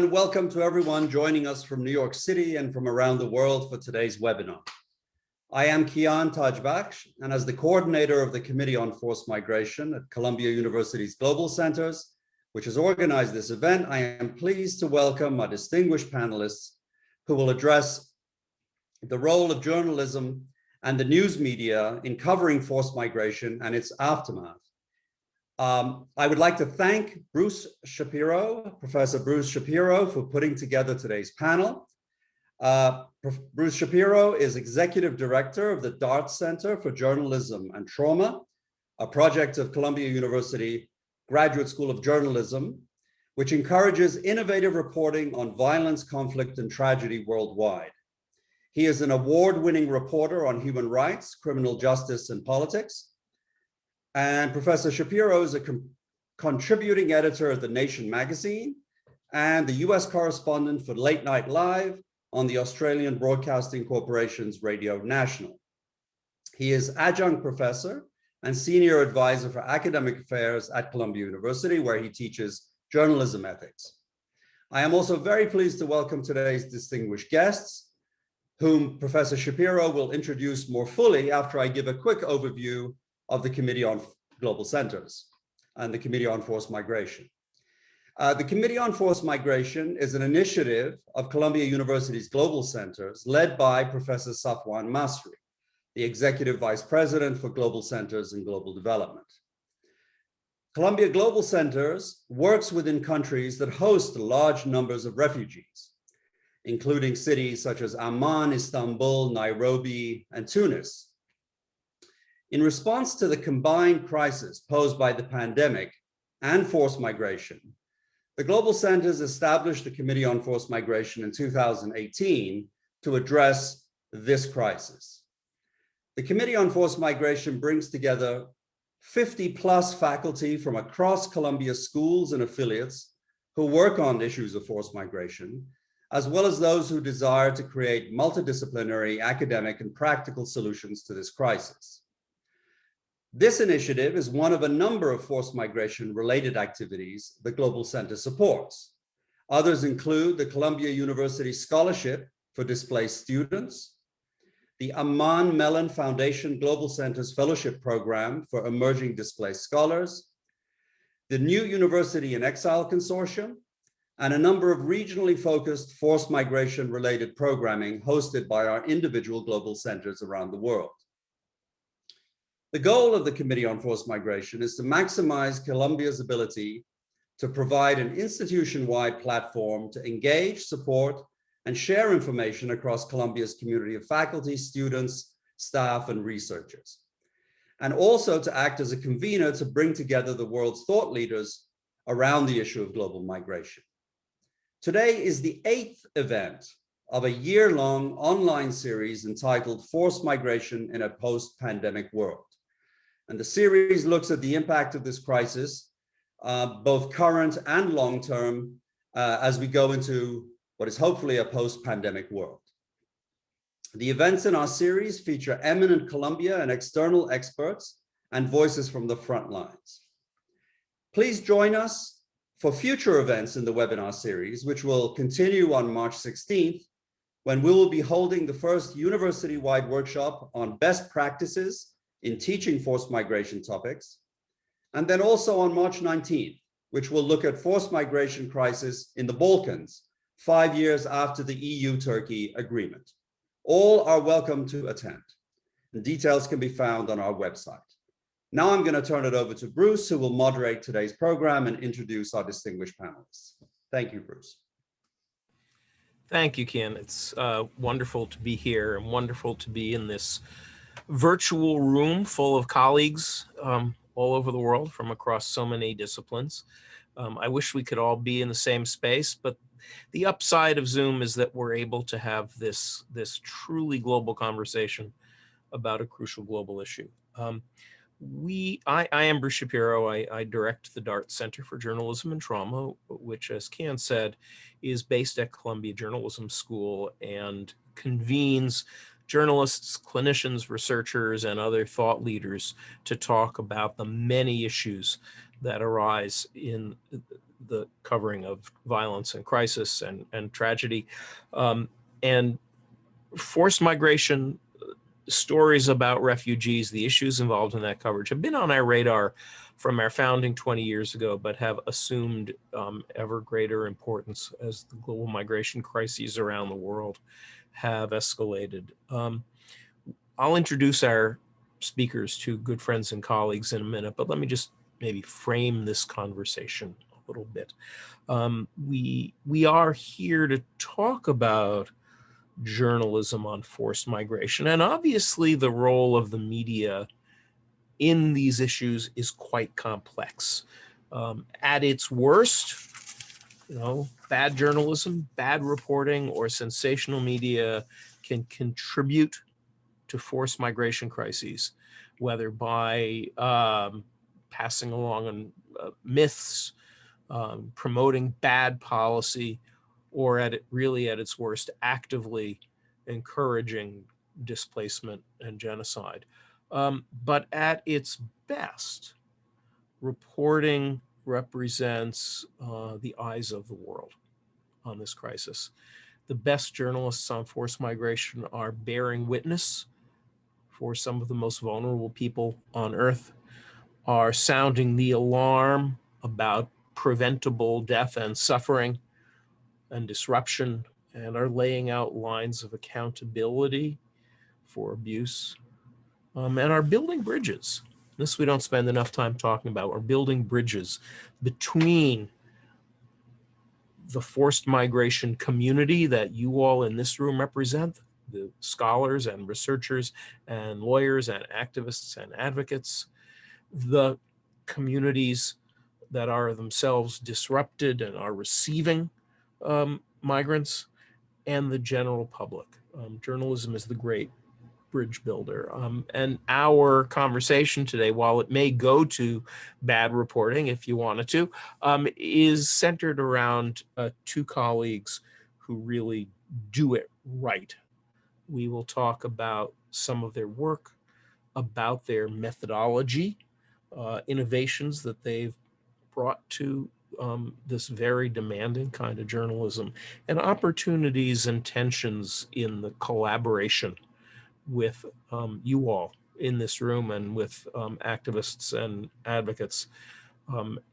and welcome to everyone joining us from New York City and from around the world for today's webinar. I am Kian Tajbakhsh, and as the coordinator of the Committee on Forced Migration at Columbia University's Global Centers, which has organized this event, I am pleased to welcome my distinguished panelists who will address the role of journalism and the news media in covering forced migration and its aftermath. I would like to thank Bruce Shapiro, Professor Bruce Shapiro, for putting together today's panel. Bruce Shapiro is Executive Director of the Dart Center for Journalism and Trauma, a project of Columbia University Graduate School of Journalism, which encourages innovative reporting on violence, conflict, and tragedy worldwide. He is an award-winning reporter on human rights, criminal justice, and politics. And Professor Shapiro is a contributing editor of the Nation magazine and the U.S. correspondent for Late Night Live on the Australian Broadcasting Corporation's Radio National. He is adjunct professor and senior advisor for academic affairs at Columbia University, where he teaches journalism ethics. I am also very pleased to welcome today's distinguished guests, whom Professor Shapiro will introduce more fully after I give a quick overview of the Committee on Global Centers and the Committee on Forced Migration. The Committee on Forced Migration is an initiative of Columbia University's Global Centers led by Professor Safwan Masri, the Executive Vice President for Global Centers and Global Development. Columbia Global Centers works within countries that host large numbers of refugees, including cities such as Amman, Istanbul, Nairobi, and Tunis. In response to the combined crisis posed by the pandemic and forced migration, the Global Centers established the Committee on Forced Migration in 2018 to address this crisis. The Committee on Forced Migration brings together 50+ faculty from across Columbia schools and affiliates who work on issues of forced migration, as well as those who desire to create multidisciplinary academic and practical solutions to this crisis. This initiative is one of a number of forced migration related activities the Global Center supports. Others include the Columbia University Scholarship for Displaced Students, the Amman Mellon Foundation Global Center's Fellowship Program for Emerging Displaced Scholars, the New University in Exile Consortium, and a number of regionally focused forced migration related programming hosted by our individual global centers around the world. The goal of the Committee on Forced Migration is to maximize Columbia's ability to provide an institution-wide platform to engage, support, and share information across Columbia's community of faculty, students, staff, and researchers, and also to act as a convener to bring together the world's thought leaders around the issue of global migration. Today is the 8th event of a year-long online series entitled Forced Migration in a Post-Pandemic World. And the series looks at the impact of this crisis, both current and long-term, as we go into what is hopefully a post-pandemic world. The events in our series feature eminent Columbia and external experts and voices from the front lines. Please join us for future events in the webinar series, which will continue on March 16th, when we will be holding the first university-wide workshop on best practices in teaching forced migration topics, and then also on March 19th, which will look at forced migration crisis in the Balkans, 5 years after the EU-Turkey agreement. All are welcome to attend. The details can be found on our website. Now I'm going to turn it over to Bruce, who will moderate today's program and introduce our distinguished panelists. Thank you, Bruce. Thank you, Kian. It's wonderful to be here and wonderful to be in this virtual room full of colleagues all over the world from across so many disciplines. I wish we could all be in the same space, but the upside of Zoom is that we're able to have this truly global conversation about a crucial global issue. I am Bruce Shapiro. I direct the Dart Center for Journalism and Trauma, which, as Kian said, is based at Columbia Journalism School and convenes journalists, clinicians, researchers, and other thought leaders to talk about the many issues that arise in the covering of violence and crisis and tragedy. And forced migration, stories about refugees, the issues involved in that coverage have been on our radar from our founding 20 years ago, but have assumed ever greater importance as the global migration crises around the world have escalated. I'll introduce our speakers, two good friends and colleagues, in a minute, but let me just maybe frame this conversation a little bit. We are here to talk about journalism on forced migration, and obviously the role of the media in these issues is quite complex. At its worst, bad journalism, bad reporting, or sensational media can contribute to forced migration crises, whether by passing along myths, promoting bad policy, or really at its worst, actively encouraging displacement and genocide. But at its best, reporting represents the eyes of the world on this crisis. The best journalists on forced migration are bearing witness for some of the most vulnerable people on Earth, are sounding the alarm about preventable death and suffering and disruption, and are laying out lines of accountability for abuse, and are building bridges. This we don't spend enough time talking about. We're building bridges between the forced migration community that you all in this room represent, the scholars and researchers and lawyers and activists and advocates, the communities that are themselves disrupted and are receiving migrants, and the general public. Journalism is the great bridge builder. And our conversation today, while it may go to bad reporting if you wanted to, is centered around two colleagues who really do it right. We will talk about some of their work, about their methodology, innovations that they've brought to this very demanding kind of journalism, and opportunities and tensions in the collaboration with you all in this room and with activists and advocates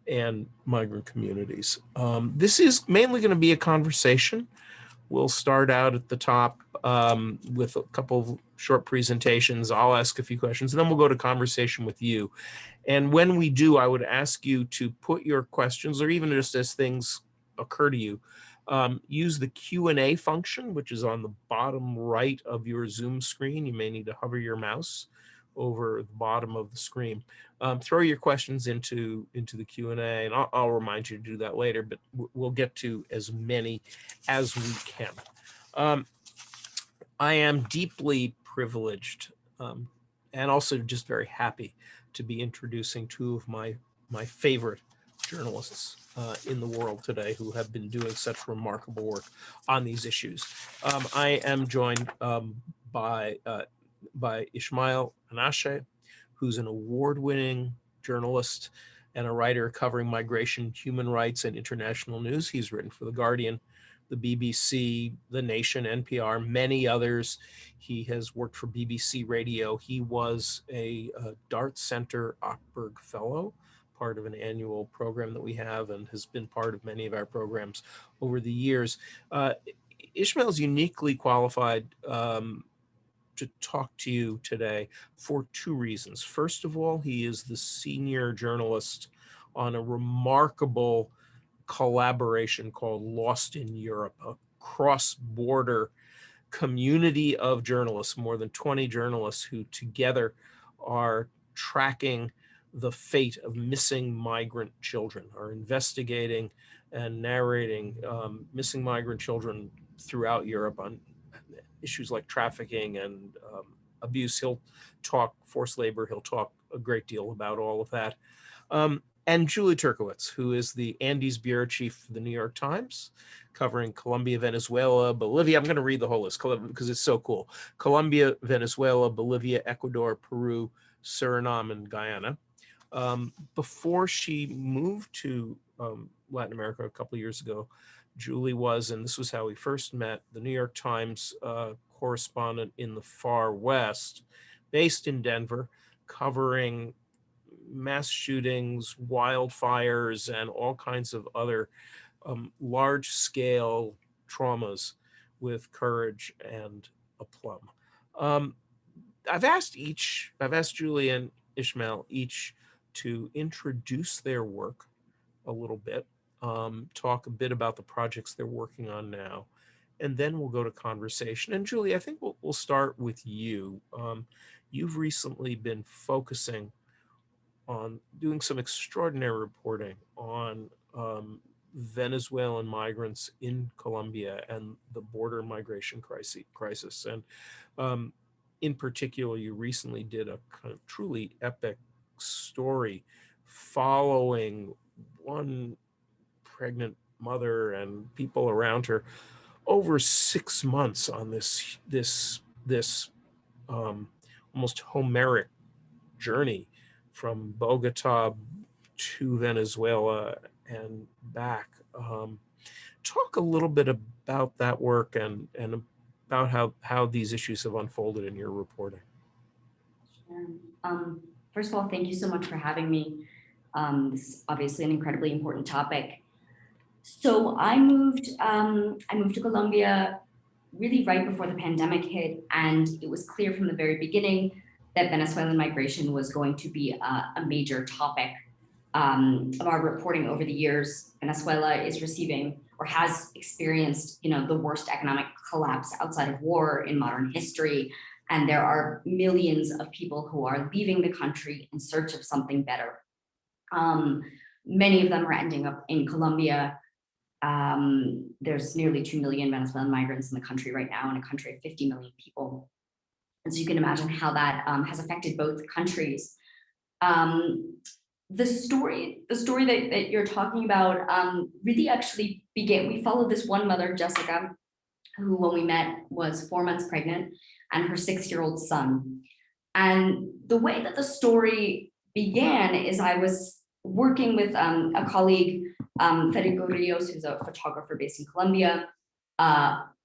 and migrant communities. This is mainly going to be a conversation. We'll start out at the top with a couple of short presentations. I'll ask a few questions, and then we'll go to conversation with you. And when we do, I would ask you to put your questions, or even just as things occur to you, use the Q&A function, which is on the bottom right of your Zoom screen. You may need to hover your mouse over the bottom of the screen. Throw your questions into the Q&A, and I'll remind you to do that later, but we'll get to as many as we can. I am deeply privileged and also just very happy to be introducing two of my favorite journalists in the world today who have been doing such remarkable work on these issues. I am joined by Ismail Einashe, who's an award-winning journalist and a writer covering migration, human rights, and international news. He's written for The Guardian, the BBC, The Nation, NPR, many others. He has worked for BBC Radio. He was a Dart Center Ochberg Fellow, part of an annual program that we have, and has been part of many of our programs over the years. Ishmael is uniquely qualified to talk to you today for two reasons. First of all, he is the senior journalist on a remarkable collaboration called Lost in Europe, a cross-border community of journalists, more than 20 journalists who together are tracking the fate of missing migrant children, are investigating and narrating missing migrant children throughout Europe on issues like trafficking and abuse. He'll talk forced labor. He'll talk a great deal about all of that. And Julie Turkewitz, who is the Andes bureau chief for the New York Times, covering Colombia, Venezuela, Bolivia. I'm going to read the whole list because it's so cool. Colombia, Venezuela, Bolivia, Ecuador, Peru, Suriname, and Guyana. Before she moved to Latin America a couple of years ago. Julie was, and this was how we first met, the New York Times correspondent in the far West, based in Denver, covering mass shootings, wildfires, and all kinds of other large-scale traumas with courage and aplomb. I've asked Julie and Ismail each to introduce their work a little bit, talk a bit about the projects they're working on now, and then we'll go to conversation. And Julie, I think we'll start with you. You've recently been focusing on doing some extraordinary reporting on Venezuelan migrants in Colombia and the border migration crisis. And in particular, you recently did a kind of truly epic story following one pregnant mother and people around her over 6 months on this almost Homeric journey from Bogota to Venezuela and back. Talk a little bit about that work and about how these issues have unfolded in your reporting. Sure. First of all, thank you so much for having me. This is obviously an incredibly important topic. So I moved to Colombia really right before the pandemic hit, and it was clear from the very beginning that Venezuelan migration was going to be a major topic of our reporting over the years. Venezuela is receiving or has experienced, the worst economic collapse outside of war in modern history. And there are millions of people who are leaving the country in search of something better. Many of them are ending up in Colombia. There's nearly 2 million Venezuelan migrants in the country right now, in a country of 50 million people. And so you can imagine how that has affected both countries. The story that you're talking about really actually began. We followed this one mother, Jessica, who when we met was 4 months pregnant, and her 6-year-old son. And the way that the story began is I was working with a colleague, Federico Rios, who's a photographer based in Colombia,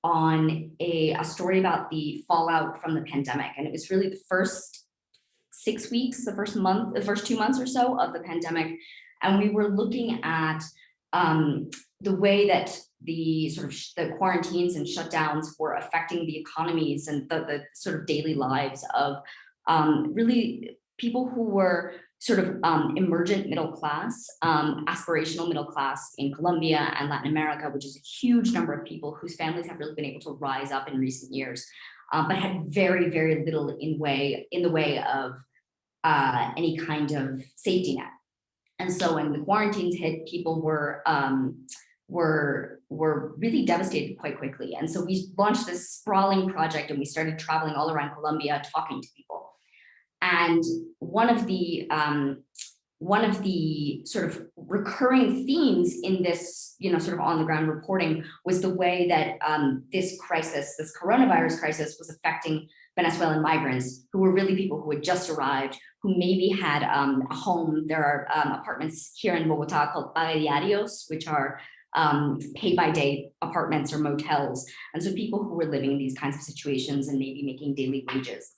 on a story about the fallout from the pandemic. And it was really the first 6 weeks, the first 2 months or so of the pandemic. And we were looking at the way that the sort of the quarantines and shutdowns were affecting the economies and the sort of daily lives of really people who were sort of emergent middle class, aspirational middle class in Colombia and Latin America, which is a huge number of people whose families have really been able to rise up in recent years, but had very, very little in the way of any kind of safety net. And so when the quarantines hit, people were really devastated quite quickly. And so we launched this sprawling project, and we started traveling all around Colombia, talking to people. And one of the sort of recurring themes in this, sort of on the ground reporting was the way that this coronavirus crisis was affecting Venezuelan migrants, who were really people who had just arrived, who maybe had a home. There are apartments here in Bogota called pagadiarios, which are pay-by-day apartments or motels. And so people who were living in these kinds of situations and maybe making daily wages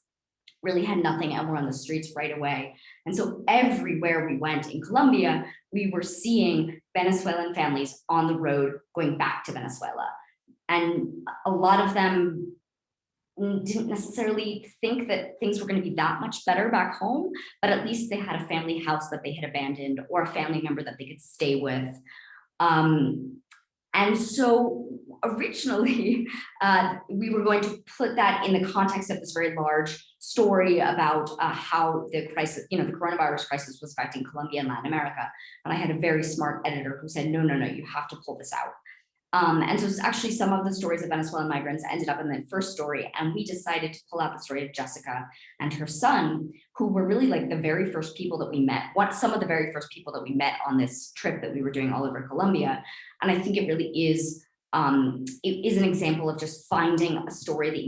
really had nothing and were on the streets right away. And so everywhere we went in Colombia, we were seeing Venezuelan families on the road going back to Venezuela. And a lot of them didn't necessarily think that things were going to be that much better back home, but at least they had a family house that they had abandoned or a family member that they could stay with. And so originally, we were going to put that in the context of this very large story about how the crisis, the coronavirus crisis was affecting Colombia and Latin America. And I had a very smart editor who said, no, you have to pull this out. And so it's actually some of the stories of Venezuelan migrants ended up in the first story. And we decided to pull out the story of Jessica and her son, who were really like the very first people that we met, some of the very first people that we met on this trip that we were doing all over Colombia. And I think it really is, it is an example of just finding a story that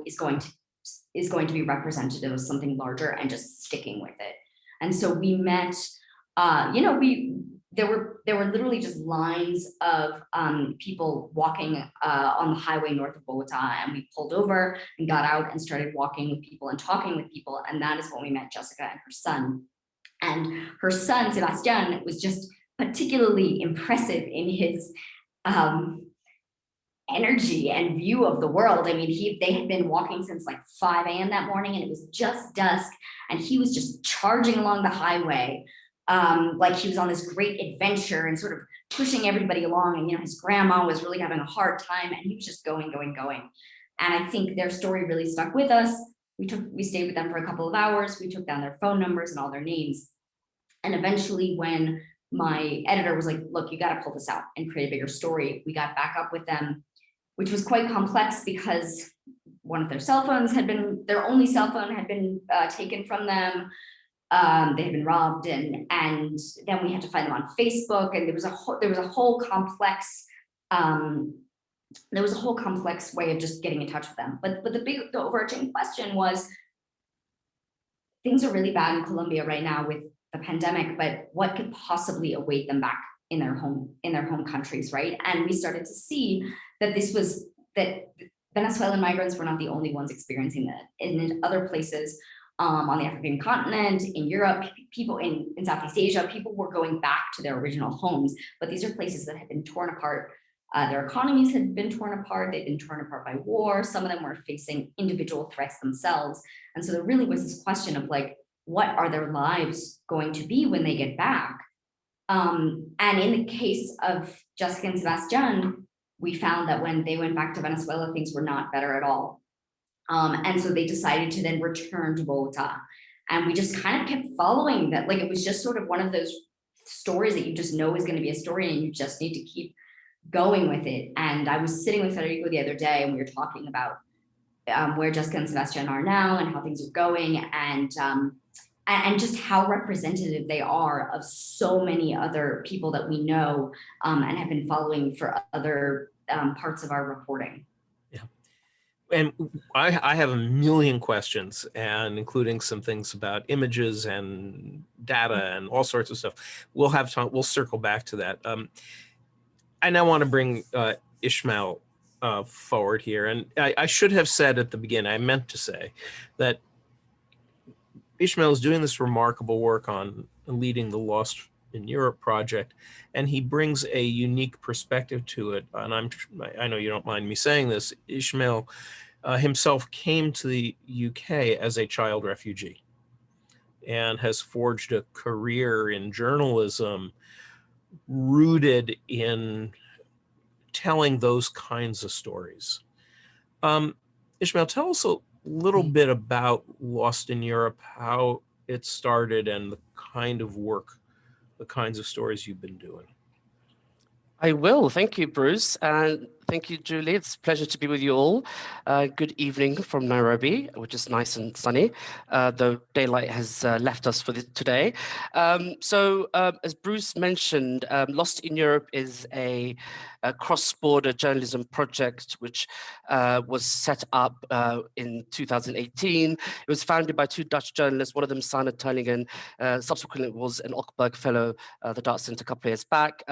is going to be representative of something larger and just sticking with it. And so we met, there were literally just lines of people walking on the highway north of Bogota, and we pulled over and got out and started walking with people and talking with people, and that is when we met Jessica and her son. And her son, Sebastian, was just particularly impressive in his energy and view of the world. I mean, they had been walking since like 5 a.m. that morning, and it was just dusk, and he was just charging along the highway like he was on this great adventure and sort of pushing everybody along. And, you know, his grandma was really having a hard time, and he was just going. And I think their story really stuck with us. We stayed with them for a couple of hours. We took down their phone numbers and all their names. And eventually, when my editor was like, look, you got to pull this out and create a bigger story, we got back up with them, which was quite complex because one of their their only cell phone had been taken from them. They had been robbed, and then we had to find them on Facebook, and there was a whole complex way of just getting in touch with them. But the overarching question was, things are really bad in Colombia right now with the pandemic, but what could possibly await them back in their home countries, right? And we started to see that Venezuelan migrants were not the only ones experiencing that. In other places on the African continent, in Europe, people in Southeast Asia, people were going back to their original homes, but these are places that had been torn apart. Their economies had been torn apart. They'd been torn apart by war. Some of them were facing individual threats themselves. And so there really was this question of like, what are their lives going to be when they get back? And in the case of Jessica and Sebastian, we found that when they went back to Venezuela, things were not better at all. And so they decided to then return to Bogota. And we just kind of kept following that. Like, it was just sort of one of those stories that you just know is going to be a story, and you just need to keep going with it. And I was sitting with Federico the other day, and we were talking about where Jessica and Sebastian are now and how things are going, and just how representative they are of so many other people that we know and have been following for other parts of our reporting. Yeah. And I have a million questions, and including some things about images and data and all sorts of stuff. We'll have time. We'll circle back to that. I now want to bring Ismail forward here. And I should have said at the beginning, I meant to say that Ismail is doing this remarkable work on leading the Lost in Europe project, and he brings a unique perspective to it. And I know you don't mind me saying this, Ismail himself came to the UK as a child refugee and has forged a career in journalism rooted in telling those kinds of stories. Ismail, tell us a little bit about Lost in Europe, how it started, and the kind of work, the kinds of stories you've been doing. I will. Thank you, Bruce. And thank you, Julie. It's a pleasure to be with you all. Good evening from Nairobi, which is nice and sunny, though daylight has left us for today. As Bruce mentioned, Lost in Europe is a cross-border journalism project which was set up in 2018. It was founded by 2 Dutch journalists, one of them Sana Turlingen, subsequently was an Ockberg Fellow at the Dart Center a couple of years back.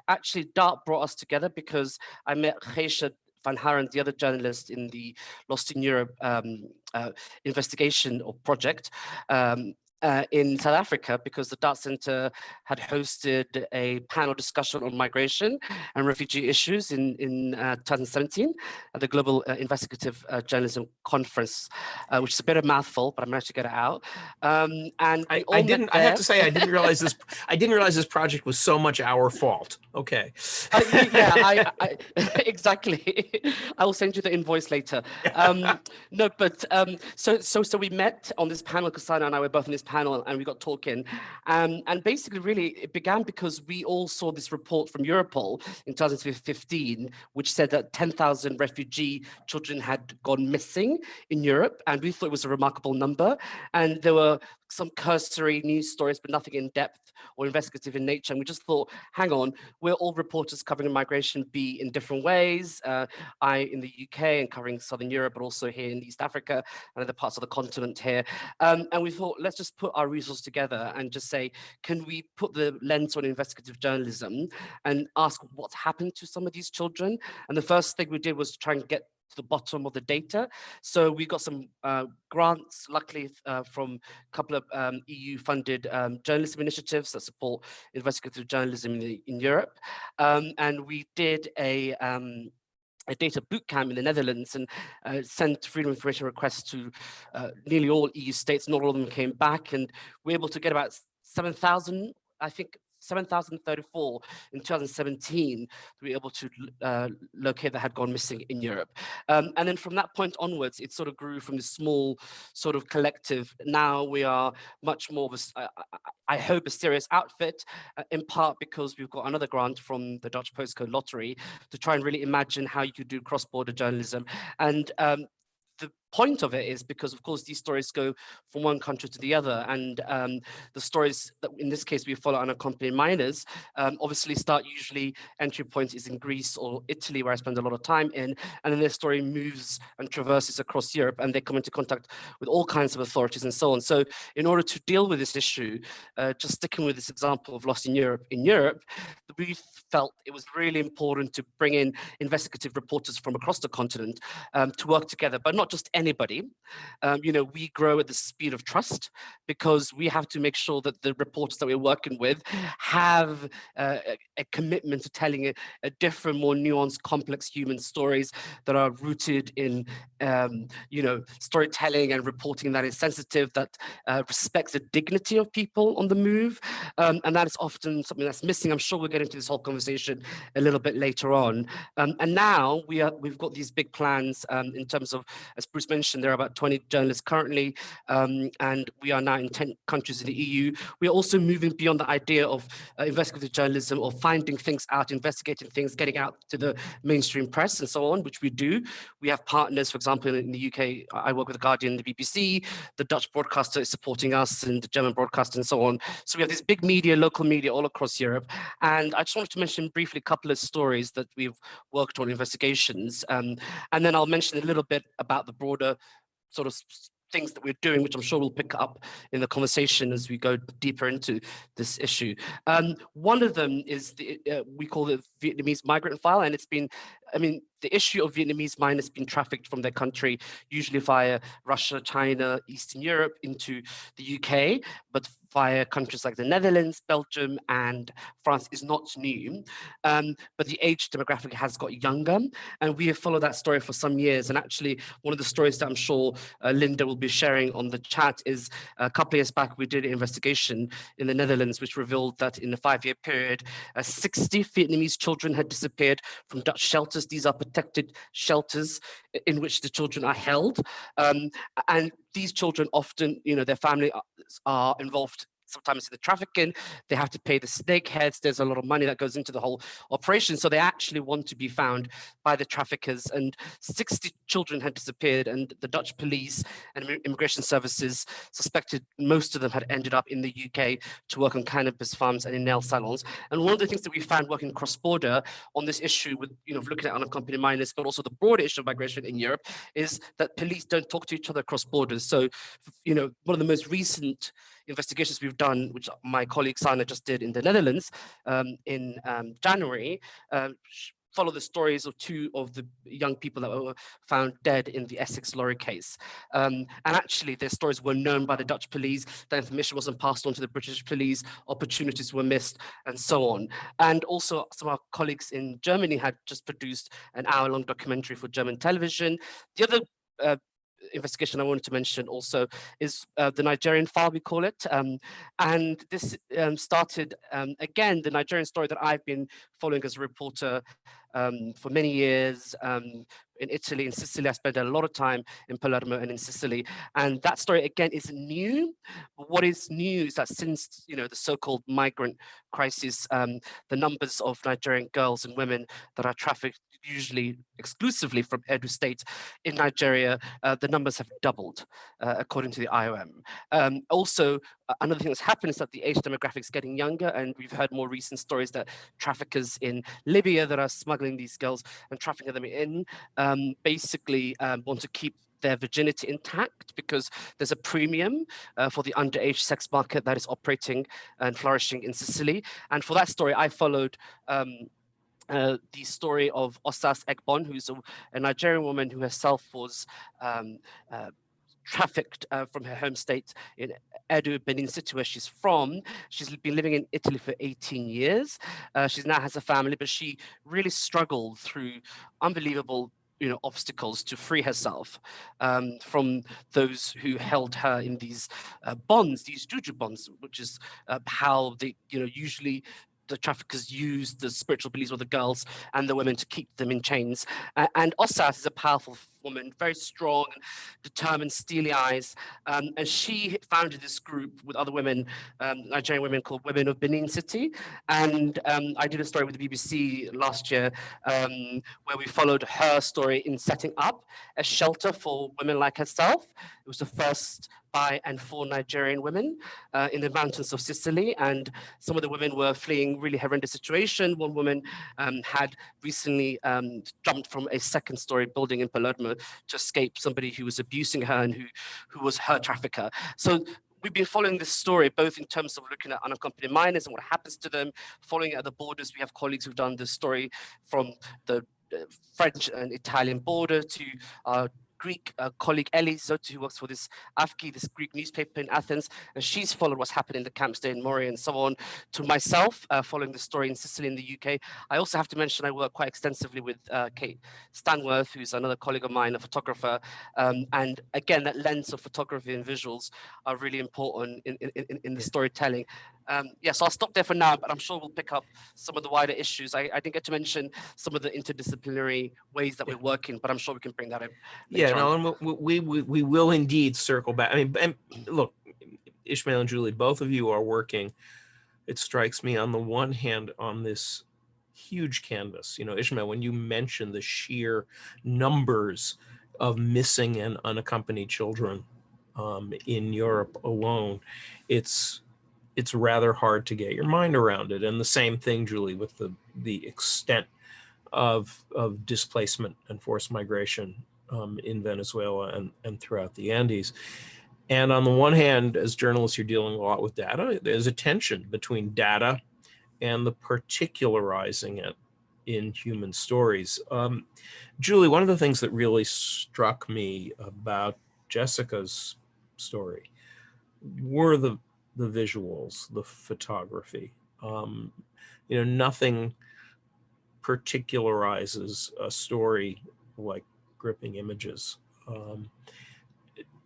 Actually, Dart brought us together because I met Geesje van Haren, the other journalist in the Lost in Europe investigation or project, in South Africa, because the Dart Center had hosted a panel discussion on migration and refugee issues in 2017 at the Global Investigative Journalism Conference, which is a bit of a mouthful, but I managed to get it out. And I have to say, I didn't realize this. I didn't realize this project was so much our fault. Okay. Exactly. I will send you the invoice later. So we met on this panel. Kasana and I were both in this panel, and we got talking. And basically, really, it began because we all saw this report from Europol in 2015, which said that 10,000 refugee children had gone missing in Europe, and we thought it was a remarkable number. And there were some cursory news stories, but nothing in depth or investigative in nature. And we just thought, hang on, we're all reporters covering migration, be in different ways. I in the UK and covering Southern Europe, but also here in East Africa and other parts of the continent here. And we thought, let's just put our resources together and just say, can we put the lens on investigative journalism and ask what's happened to some of these children? And the first thing we did was try and get to the bottom of the data. So we got some grants, luckily, from a couple of EU-funded journalism initiatives that support investigative journalism in Europe. And we did a data bootcamp in the Netherlands and sent freedom of information requests to nearly all EU states. Not all of them came back, and we were able to get about 7,000, I think, 7,034 in 2017 to be able to locate that had gone missing in Europe. And then from that point onwards, it sort of grew from this small sort of collective. Now we are much more of a, I hope, a serious outfit, in part because we've got another grant from the Dutch Postcode Lottery to try and really imagine how you could do cross-border journalism. And the point of it is because, of course, these stories go from one country to the other, and the stories that in this case we follow unaccompanied minors obviously start, usually entry point is in Greece or Italy, where I spend a lot of time in, and then their story moves and traverses across Europe, and they come into contact with all kinds of authorities and so on. So in order to deal with this issue, just sticking with this example of Lost in Europe, we felt it was really important to bring in investigative reporters from across the continent to work together, but not just anybody. We grow at the speed of trust, because we have to make sure that the reporters that we're working with have a commitment to telling a different, more nuanced, complex human stories that are rooted in, storytelling and reporting that is sensitive, that respects the dignity of people on the move. And that is often something that's missing. I'm sure we'll get into this whole conversation a little bit later on. And now we've got these big plans in terms of, as Bruce mentioned, there are about 20 journalists currently, and we are now in 10 countries in the EU. We are also moving beyond the idea of investigative journalism, or finding things out, investigating things, getting out to the mainstream press and so on, which we do. We have partners, for example, in the UK, I work with The Guardian, the BBC, the Dutch broadcaster is supporting us, and the German broadcaster and so on. So we have this big media, local media all across Europe. And I just wanted to mention briefly a couple of stories that we've worked on, investigations. And then I'll mention a little bit about the broader sort of things that we're doing, which I'm sure we'll pick up in the conversation as we go deeper into this issue. One of them is we call it Vietnamese migrant file, and it's been, the issue of Vietnamese minors being trafficked from their country, usually via Russia, China, Eastern Europe into the UK, but via countries like the Netherlands, Belgium, and France is not new. But the age demographic has got younger, and we have followed that story for some years. And actually, one of the stories that I'm sure Linda will be sharing on the chat is a couple of years back, we did an investigation in the Netherlands, which revealed that in a 5-year period, 60 Vietnamese children had disappeared from Dutch shelters. These are protected shelters in which the children are held. And these children often, their family are involved sometimes in the trafficking. They have to pay the snakeheads. There's a lot of money that goes into the whole operation. So they actually want to be found by the traffickers. And 60 children had disappeared, and the Dutch police and immigration services suspected most of them had ended up in the UK to work on cannabis farms and in nail salons. And one of the things that we found working cross-border on this issue with, looking at unaccompanied minors, but also the broader issue of migration in Europe, is that police don't talk to each other across borders. So, one of the most recent investigations we've done, which my colleague Sana just did in the Netherlands in January, follow the stories of 2 of the young people that were found dead in the Essex lorry case. And actually, their stories were known by the Dutch police, the information wasn't passed on to the British police, opportunities were missed, and so on. And also, some of our colleagues in Germany had just produced an hour-long documentary for German television. The other investigation I wanted to mention also is the Nigerian file, we call it. And this started, again, the Nigerian story that I've been following as a reporter for many years. In Italy, in Sicily, I spent a lot of time in Palermo and in Sicily. And that story, again, isn't new. But what is new is that since, the so-called migrant crisis, the numbers of Nigerian girls and women that are trafficked usually exclusively from Edo State in Nigeria, the numbers have doubled, according to the IOM. Also, another thing that's happened is that the age demographic is getting younger, and we've heard more recent stories that traffickers in Libya that are smuggling these girls and trafficking them in basically want to keep their virginity intact because there's a premium for the underage sex market that is operating and flourishing in Sicily. And for that story, I followed the story of Osas Egbon, who's a Nigerian woman who herself was trafficked from her home state in Edo, Benin City, where she's from. She's been living in Italy for 18 years. She now has a family, but she really struggled through unbelievable obstacles to free herself from those who held her in these bonds, these juju bonds, which is how they, usually the traffickers use the spiritual beliefs of the girls and the women to keep them in chains. And Osas is a powerful woman, very strong, determined, steely eyes. And she founded this group with other women, Nigerian women, called Women of Benin City. And I did a story with the BBC last year where we followed her story in setting up a shelter for women like herself. It was the first by and for Nigerian women in the mountains of Sicily. And some of the women were fleeing really horrendous situation. One woman had recently jumped from a second-story building in Palermo to escape somebody who was abusing her and who was her trafficker. So we've been following this story, both in terms of looking at unaccompanied minors and what happens to them, following at the borders. We have colleagues who've done this story from the French and Italian border to our Greek colleague Ellie Zotu, who works for this AFKI, this Greek newspaper in Athens, and she's followed what's happened in the camps there in Moria and so on. To myself, following the story in Sicily in the UK. I also have to mention I work quite extensively with Kate Stanworth, who's another colleague of mine, a photographer, and again, that lens of photography and visuals are really important in the storytelling. Yes, I'll stop there for now, but I'm sure we'll pick up some of the wider issues. I didn't get to mention some of the interdisciplinary ways that we're working, but I'm sure we can bring that up. Yeah, no, and we will indeed circle back. I mean, and look, Ismail and Julie, both of you are working, it strikes me, on the one hand, on this huge canvas. Ismail, when you mention the sheer numbers of missing and unaccompanied children in Europe alone, it's rather hard to get your mind around it. And the same thing, Julie, with the extent of displacement and forced migration in Venezuela and throughout the Andes. And on the one hand, as journalists, you're dealing a lot with data. There's a tension between data and the particularizing it in human stories. Julie, one of the things that really struck me about Jessica's story were the visuals, the photography. Nothing particularizes a story like gripping images.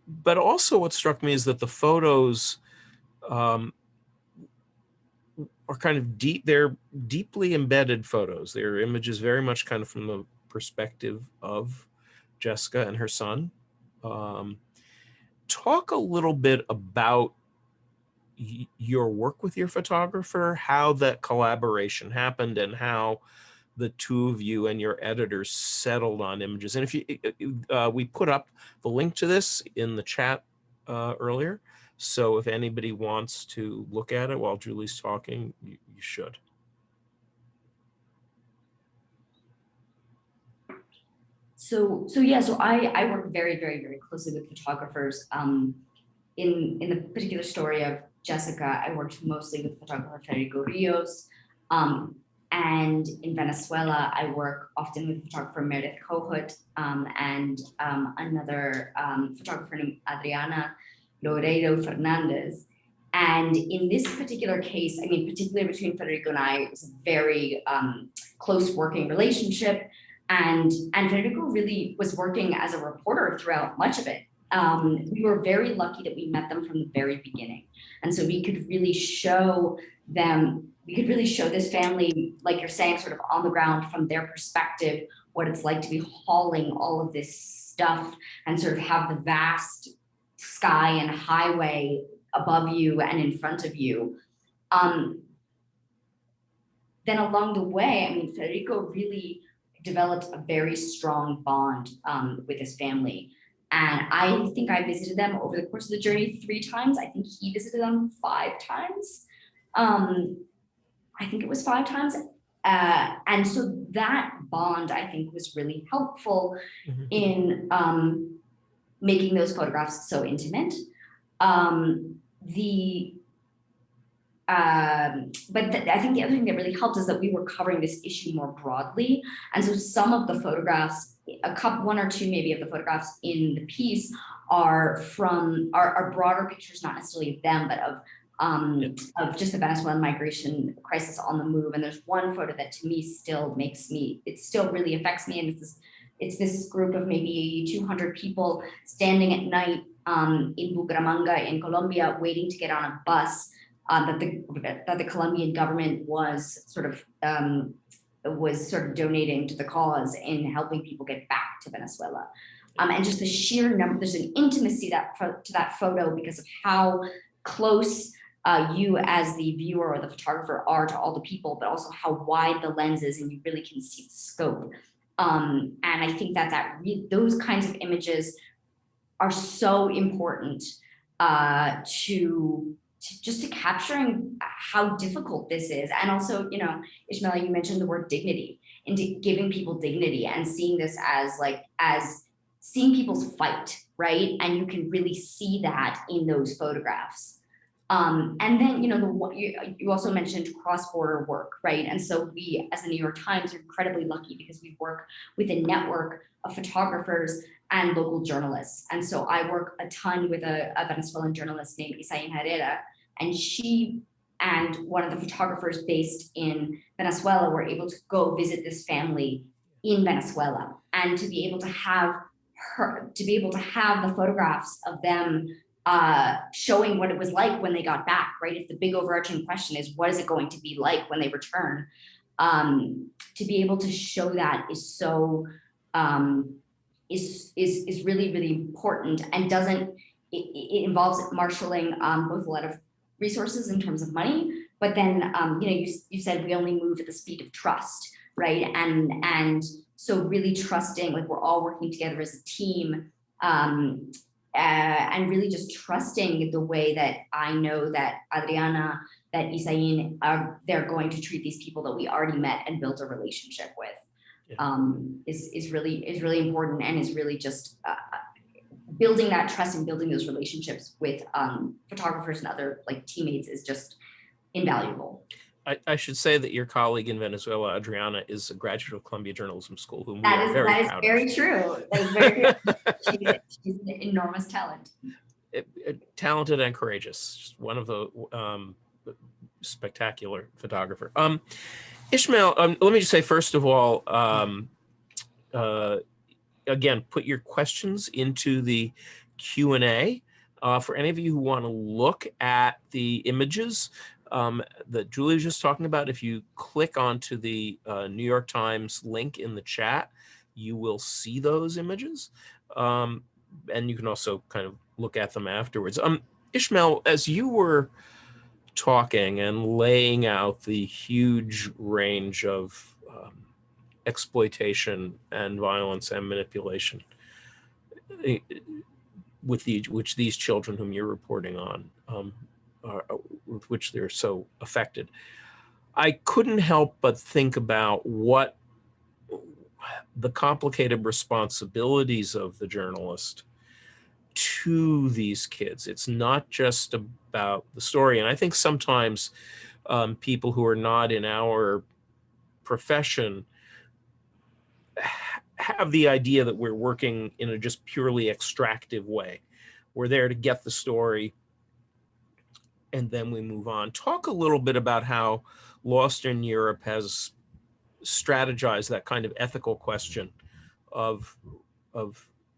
But also what struck me is that the photos are kind of they're deeply embedded photos. They're images very much kind of from the perspective of Jessica and her son. Talk a little bit about your work with your photographer, how that collaboration happened, and how the two of you and your editors settled on images. And if you, we put up the link to this in the chat earlier. So if anybody wants to look at it while Julie's talking, you should. So I work very, very, very closely with photographers. In the particular story of Jessica, I worked mostly with photographer Federico Rios. And in Venezuela, I work often with photographer Meredith Kohut and another photographer named Adriana Loureiro Fernandez. And in this particular case, I mean, particularly between Federico and I, it was a very close working relationship. And Federico really was working as a reporter throughout much of it. We were very lucky that we met them from the very beginning. And so we could really show them, we could really show this family, like you're saying, sort of on the ground from their perspective, what it's like to be hauling all of this stuff and sort of have the vast sky and highway above you and in front of you. Then along the way, I mean, Federico really developed a very strong bond with his family. And I think I visited them over the course of the journey 3 times. I think he visited them 5 times. I think it was 5 times. And so that bond, I think, was really helpful in making those photographs so intimate. I think the other thing that really helped is that we were covering this issue more broadly. And so some of the photographs, one or two maybe of the photographs in the piece are from are broader pictures, not necessarily of them, but of just the Venezuelan migration crisis on the move. And there's one photo that to me still really affects me. And it's this group of maybe 200 people standing at night in Bucaramanga in Colombia, waiting to get on a bus that the Colombian government was sort of donating to the cause in helping people get back to Venezuela. And just the sheer number, there's an intimacy to that photo because of how close you as the viewer or the photographer are to all the people, but also how wide the lens is and you really can see the scope. And I think those kinds of images are so important to capturing how difficult this is. And also, Ismail, you mentioned the word dignity, and giving people dignity and seeing this as seeing people's fight, right? And you can really see that in those photographs. And then, you also mentioned cross-border work, right? And so we, as the New York Times, are incredibly lucky because we work with a network of photographers and local journalists. And so I work a ton with a Venezuelan journalist named Ismail Einashe, and she and one of the photographers based in Venezuela were able to go visit this family in Venezuela, and to be able to have the photographs of them showing what it was like when they got back, right? If the big overarching question is, what is it going to be like when they return? To be able to show that is so is really, really important, and it involves marshaling both a lot of resources in terms of money, but then you said we only move at the speed of trust, right? And so really trusting, like we're all working together as a team, and really just trusting the way that I know that Adriana, that Isaín they're going to treat these people that we already met and built a relationship with. Is really important, and is really just building that trust and building those relationships with photographers and other teammates is just invaluable. I should say that your colleague in Venezuela, Adriana, is a graduate of Columbia Journalism School, whom we are very proud of. That is very true. That is very true. She's an enormous talent. Talented and courageous. Just one of the spectacular photographer. Ismail, let me just say, first of all, again, put your questions into the Q&A. For any of you who want to look at the images that Julie was just talking about, if you click onto the New York Times link in the chat, you will see those images. And you can also kind of look at them afterwards. Ismail, as you were talking and laying out the huge range of exploitation and violence and manipulation which these children whom you're reporting on, with which they're so affected, I couldn't help but think about what the complicated responsibilities of the journalist to these kids. It's not just about the story. And I think sometimes people who are not in our profession have the idea that we're working in a just purely extractive way. We're there to get the story and then we move on. Talk a little bit about how Lost in Europe has strategized that kind of ethical question of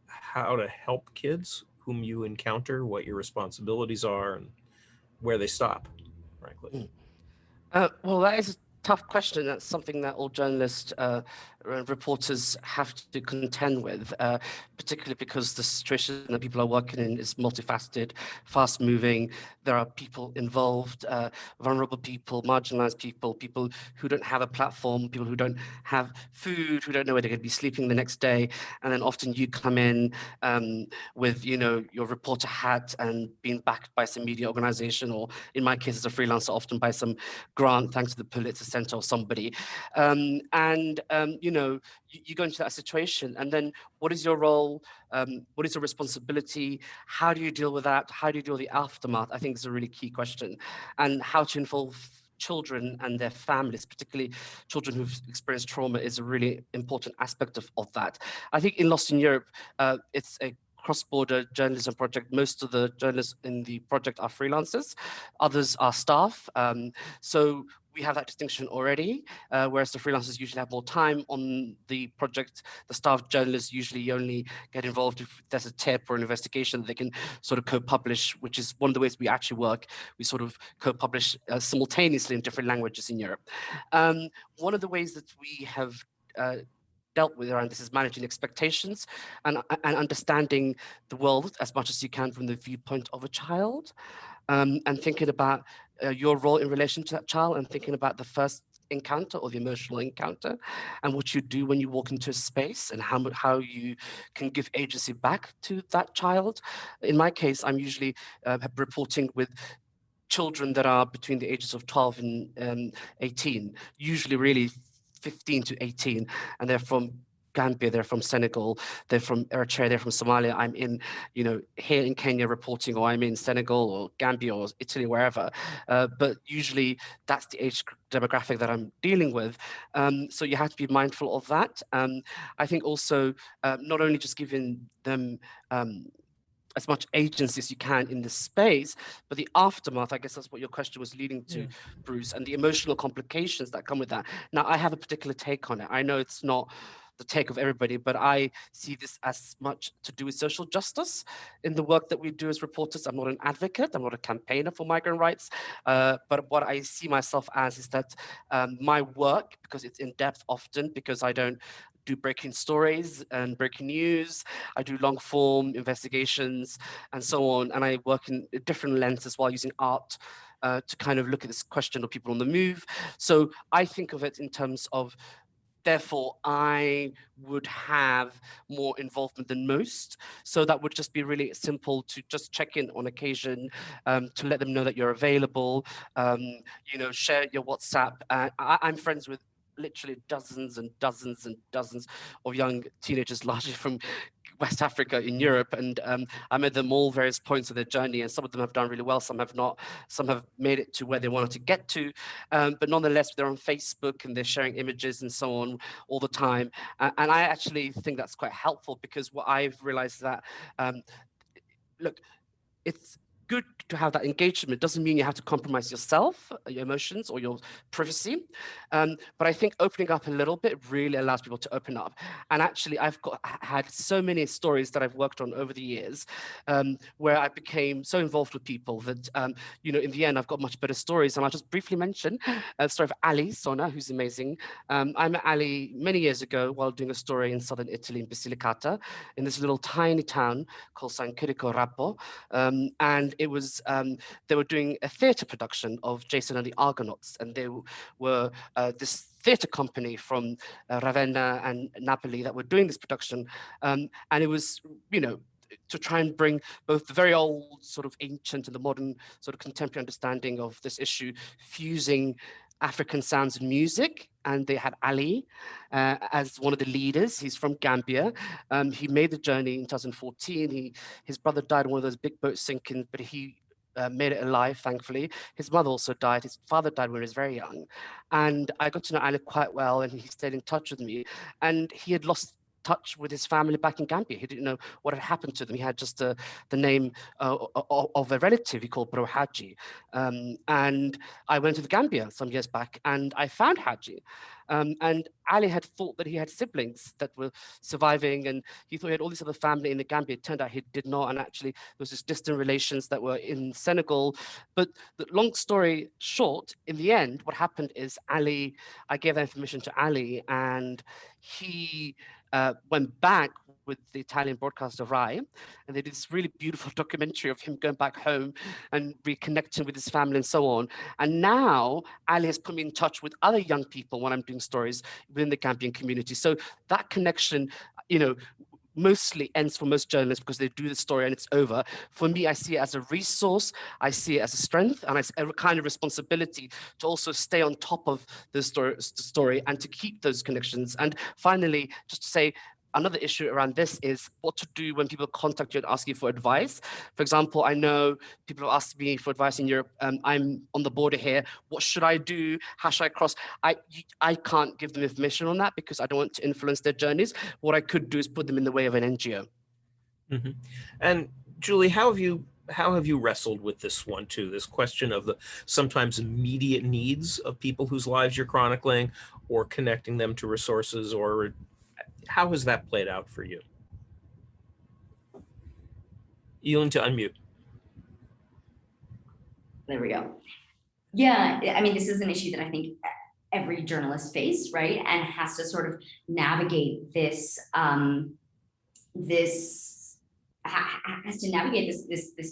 how to help kids whom you encounter, what your responsibilities are, and where they stop, frankly. Well, that is a tough question. That's something that all journalists reporters have to contend with, particularly because the situation that people are working in is multifaceted, fast-moving. There are people involved, vulnerable people, marginalized people, people who don't have a platform, people who don't have food, who don't know where they're going to be sleeping the next day. And then often you come in with, you know, your reporter hat and being backed by some media organization, or in my case as a freelancer, often by some grant, thanks to the Pulitzer Center or somebody. You know, you go into that situation, and then what is your role? What is your responsibility? How do you deal with that? How do you deal with the aftermath? I think is a really key question, and how to involve children and their families, particularly children who've experienced trauma, is a really important aspect of that. I think in Lost in Europe, it's a cross-border journalism project. Most of the journalists in the project are freelancers, others are staff. So we have that distinction already, whereas the freelancers usually have more time on the project. The staff journalists usually only get involved if there's a tip or an investigation that they can sort of co-publish, which is one of the ways we actually work. We sort of co-publish simultaneously in different languages in Europe. One of the ways that we have dealt with around this is managing expectations and understanding the world as much as you can from the viewpoint of a child, and thinking about your role in relation to that child, and thinking about the first encounter or the emotional encounter, and what you do when you walk into a space, and how you can give agency back to that child. In my case, I'm usually reporting with children that are between the ages of 12 and 18, usually really 15 to 18, and they're from Gambia, they're from Senegal, they're from Eritrea, they're from Somalia. I'm in, you know, here in Kenya reporting, or I'm in Senegal or Gambia or Italy, wherever. But usually that's the age demographic that I'm dealing with. So you have to be mindful of that. I think also not only just giving them as much agency as you can in this space, but the aftermath, I guess that's what your question was leading to, Bruce, and the emotional complications that come with that. Now, I have a particular take on it. I know it's not the take of everybody, but I see this as much to do with social justice in the work that we do as reporters. I'm not an advocate, I'm not a campaigner for migrant rights, but what I see myself as is that my work, because it's in depth often, because I don't do breaking stories and breaking news, I do long form investigations and so on, and I work in different lenses while using art to kind of look at this question of people on the move. So I think of it in terms of, therefore, I would have more involvement than most. So that would just be really simple to just check in on occasion, to let them know that you're available, you know, share your WhatsApp. I'm friends with literally dozens and dozens and dozens of young teenagers, largely from West Africa in Europe, and I met them all various points of their journey, and some of them have done really well, some have not, some have made it to where they wanted to get to, but nonetheless they're on Facebook and they're sharing images and so on all the time, and I actually think that's quite helpful, because what I've realized is that look, it's good to have that engagement. Doesn't mean you have to compromise yourself, your emotions, or your privacy. But I think opening up a little bit really allows people to open up. And actually, I've had so many stories that I've worked on over the years, where I became so involved with people that, you know, in the end, I've got much better stories. And I'll just briefly mention the story of Ali Sona, who's amazing. I met Ali many years ago while doing a story in southern Italy, in Basilicata, in this little tiny town called San Chirico Rappo. And it was, they were doing a theatre production of Jason and the Argonauts, and they were this theatre company from Ravenna and Napoli that were doing this production, and it was, you know, to try and bring both the very old sort of ancient and the modern sort of contemporary understanding of this issue, fusing African sounds and music. And they had Ali as one of the leaders. He's from Gambia. He made the journey in 2014. His brother died in one of those big boat sinkings, but he made it alive, thankfully. His mother also died. His father died when he was very young. And I got to know Ali quite well, and he stayed in touch with me. And he had lost touch with his family back in Gambia. He didn't know what had happened to them. He had just the name of a relative he called Bro Haji. And I went to the Gambia some years back and I found Haji. And Ali had thought that he had siblings that were surviving, and he thought he had all this other family in the Gambia. It turned out he did not, and actually there was this distant relations that were in Senegal. But the long story short, in the end, what happened is Ali, I gave that information to Ali, and he went back with the Italian broadcaster Rai, and they did this really beautiful documentary of him going back home and reconnecting with his family and so on. And now Ali has put me in touch with other young people when I'm doing stories within the Gambian community. So that connection, you know, mostly ends for most journalists because they do the story and it's over. For me, I see it as a resource, I see it as a strength, and a kind of responsibility to also stay on top of the story and to keep those connections. And finally, just to say, another issue around this is what to do when people contact you and ask you for advice. For example, I know people have asked me for advice in Europe. I'm on the border here. What should I do? How should I cross? I can't give them information on that because I don't want to influence their journeys. What I could do is put them in the way of an NGO. Mm-hmm. And Julie, how have you wrestled with this one too? This question of the sometimes immediate needs of people whose lives you're chronicling, or connecting them to resources, or how has that played out for you? You need to unmute. There we go. Yeah, I mean, this is an issue that I think every journalist face, right? And has to sort of navigate this, this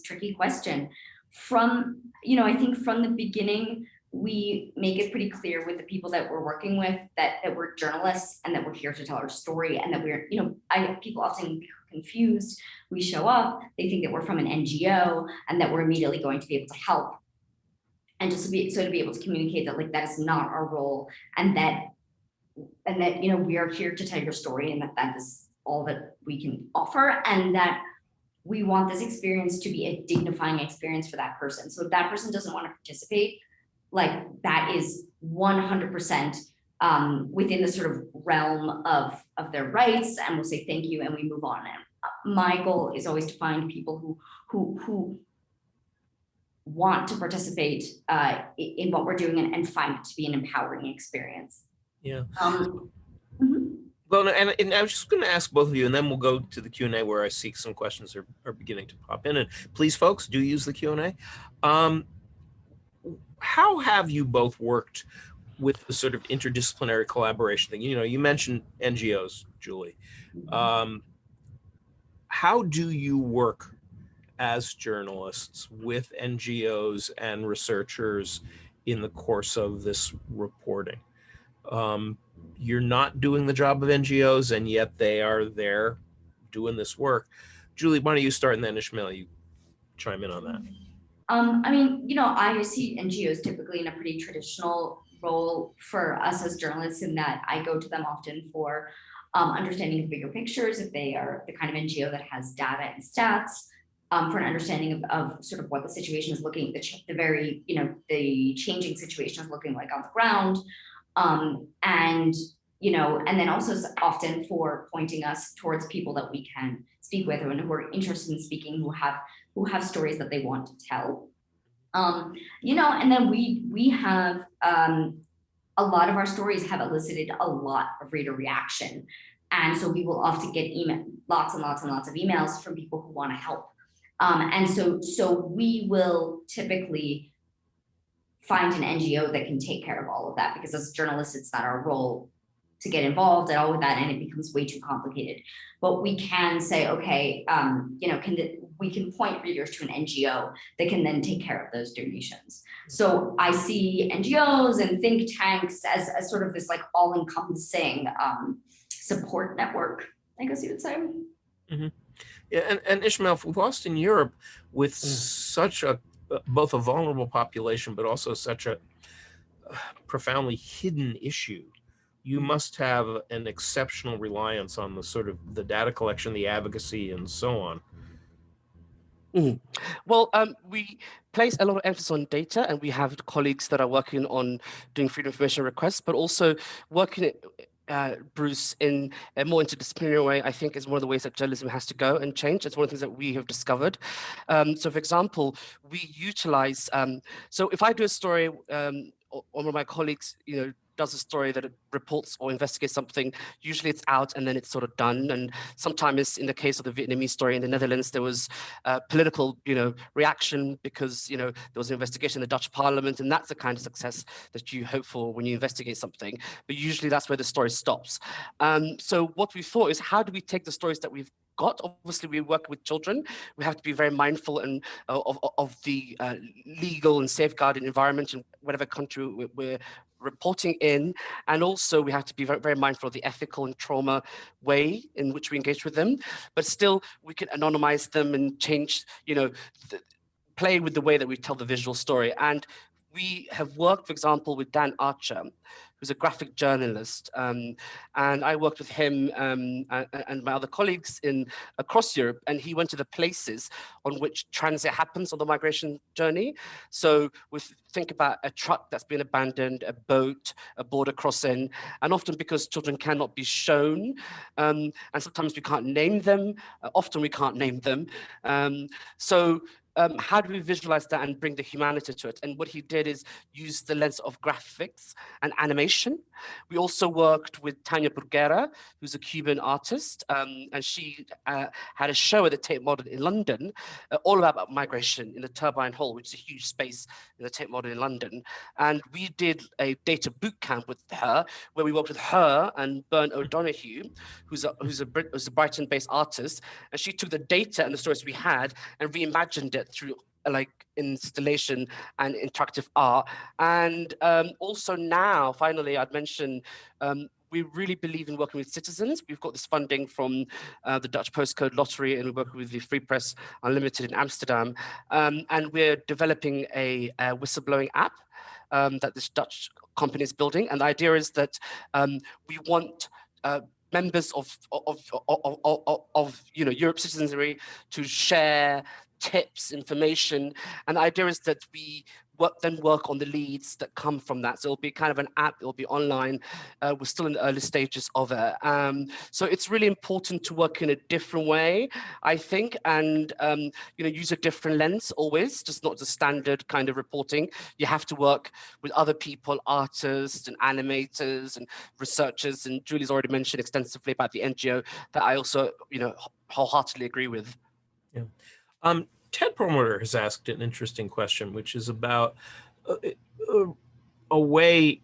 tricky question. From, you know, I think from the beginning, we make it pretty clear with the people that we're working with that we're journalists and that we're here to tell our story, and that we're, you know, people often get confused. We show up, they think that we're from an NGO and that we're immediately going to be able to help. And just to be able to communicate that, like, that is not our role, and that, you know, we are here to tell your story, and that is all that we can offer, and that we want this experience to be a dignifying experience for that person. So if that person doesn't want to participate, like, that is 100% within the sort of realm of their rights, and we'll say thank you and we move on. And my goal is always to find people who want to participate in what we're doing, and find it to be an empowering experience. Yeah. Mm-hmm. Well, and I was just going to ask both of you, and then we'll go to the Q&A where I see some questions are beginning to pop in. And please, folks, do use the Q&A. How have you both worked with the sort of interdisciplinary collaboration thing? You know, you mentioned NGOs, Julie. How do you work as journalists with NGOs and researchers in the course of this reporting? You're not doing the job of NGOs, and yet they are there doing this work. Julie, why don't you start, and then Ismail, you chime in on that. I mean, you know, I see NGOs typically in a pretty traditional role for us as journalists, in that I go to them often for understanding of bigger pictures, if they are the kind of NGO that has data and stats, for an understanding of sort of what the situation is looking, the very, you know, the changing situation is looking like on the ground. And, you know, and then also often for pointing us towards people that we can speak with, and who are interested in speaking, who have stories that they want to tell. You know, and then we have, a lot of our stories have elicited a lot of reader reaction. And so we will often get lots and lots and lots of emails from people who want to help. And so we will typically find an NGO that can take care of all of that, because as journalists, it's not our role to get involved at all with that, and it becomes way too complicated. But we can say, okay, you know, we can point readers to an NGO that can then take care of those donations. So I see NGOs and think tanks as sort of this like all-encompassing support network, I guess you would say. Mm-hmm. Yeah, and Ismail, whilst in Europe with such a both a vulnerable population, but also such a profoundly hidden issue, you must have an exceptional reliance on the sort of the data collection, the advocacy, and so on. Well, we place a lot of emphasis on data, and we have colleagues that are working on doing freedom of information requests, but also working Bruce, in a more interdisciplinary way, I think is one of the ways that journalism has to go and change. It's one of the things that we have discovered. So for example, we utilize, so if I do a story, or one of my colleagues, does a story that it reports or investigates something, usually it's out and then it's sort of done. And sometimes in the case of the Vietnamese story in the Netherlands, there was political, reaction because, there was an investigation in the Dutch parliament, and that's the kind of success that you hope for when you investigate something. But usually that's where the story stops. So what we thought is, how do we take the stories that we've got? Obviously, we work with children. We have to be very mindful and of the legal and safeguarding environment in whatever country we're reporting in, and also we have to be very, very mindful of the ethical and trauma way in which we engage with them. But still, we can anonymize them and change, play with the way that we tell the visual story. And we have worked, for example, with Dan Archer, who's a graphic journalist, and I worked with him and my other colleagues across Europe, and he went to the places on which transit happens on the migration journey. So we think about a truck that's been abandoned, a boat, a border crossing, and often because children cannot be shown, and sometimes we can't name them, often we can't name them. How do we visualize that and bring the humanity to it? And what he did is use the lens of graphics and animation. We also worked with Tania Bruguera, who's a Cuban artist, and she had a show at the Tate Modern in London, all about migration in the Turbine Hall, which is a huge space in the Tate Modern in London. And we did a data boot camp with her, where we worked with her and Bern O'Donoghue, who's a Brighton-based artist, and she took the data and the stories we had and reimagined it through installation and interactive art. And also now, finally, I'd mention, we really believe in working with citizens. We've got this funding from the Dutch Postcode Lottery, and we work with the Free Press Unlimited in Amsterdam. And we're developing a whistleblowing app that this Dutch company is building. And the idea is that we want members of Europe citizenry to share tips, information, and the idea is that we work on the leads that come from that. So it'll be kind of an app, it'll be online. We're still in the early stages of it. So it's really important to work in a different way, I think, and use a different lens always, just not the standard kind of reporting. You have to work with other people, artists and animators and researchers, and Julie's already mentioned extensively about the NGO that I also, wholeheartedly agree with. Yeah. Ted Perlmutter has asked an interesting question, which is about a way.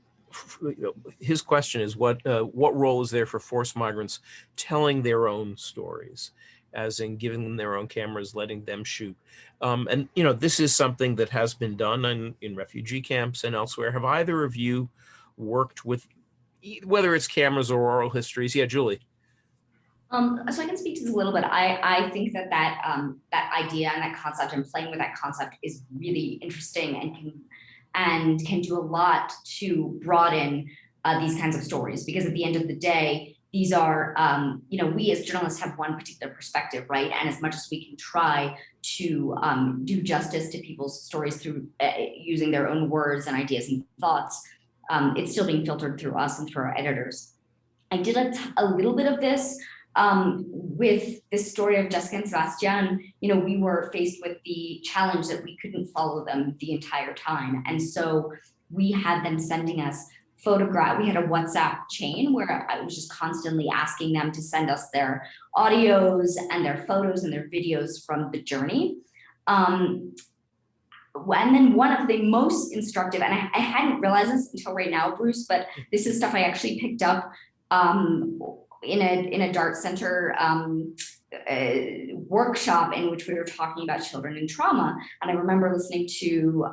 His question is, what role is there for forced migrants telling their own stories, as in giving them their own cameras, letting them shoot? And this is something that has been done in refugee camps and elsewhere. Have either of you worked with, whether it's cameras or oral histories? Yeah, Julie. So I can speak to this a little bit. I think that idea and that concept and playing with that concept is really interesting and can do a lot to broaden these kinds of stories, because at the end of the day, these are, we as journalists have one particular perspective, right? And as much as we can try to do justice to people's stories through using their own words and ideas and thoughts, it's still being filtered through us and through our editors. I did a little bit of this with this story of Jessica and Sebastian. We were faced with the challenge that we couldn't follow them the entire time. And so we had them sending us photographs. We had a WhatsApp chain where I was just constantly asking them to send us their audios and their photos and their videos from the journey. And then one of the most instructive, and I hadn't realized this until right now, Bruce, but this is stuff I actually picked up in a Dart Center workshop in which we were talking about children in trauma. And I remember listening to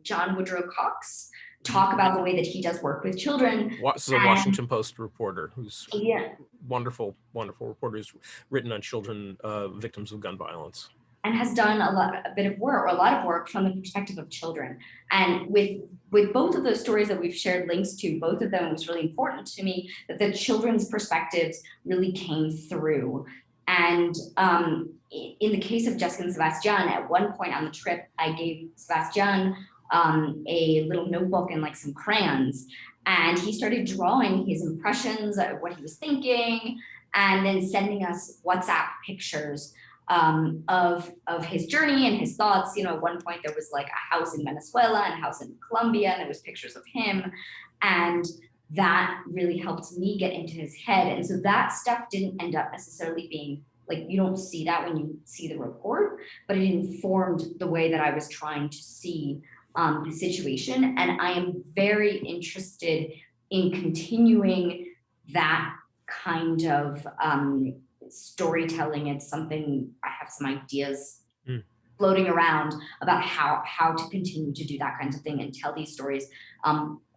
John Woodrow Cox talk about the way that he does work with children. This is a Washington Post reporter who's wonderful reporter who's written on children victims of gun violence. And has done a lot of work from the perspective of children. And with both of those stories that we've shared links to, both of them, it was really important to me that the children's perspectives really came through. And in the case of Jessica and Sebastian, at one point on the trip, I gave Sebastian a little notebook and like some crayons. And he started drawing his impressions of what he was thinking, and then sending us WhatsApp pictures of his journey and his thoughts. At one point there was like a house in Venezuela and a house in Colombia, and there was pictures of him. And that really helped me get into his head. And so that stuff didn't end up necessarily being like, you don't see that when you see the report, but it informed the way that I was trying to see the situation. And I am very interested in continuing that kind of storytelling. It's something I have some ideas floating around about how to continue to do that kind of thing and tell these stories,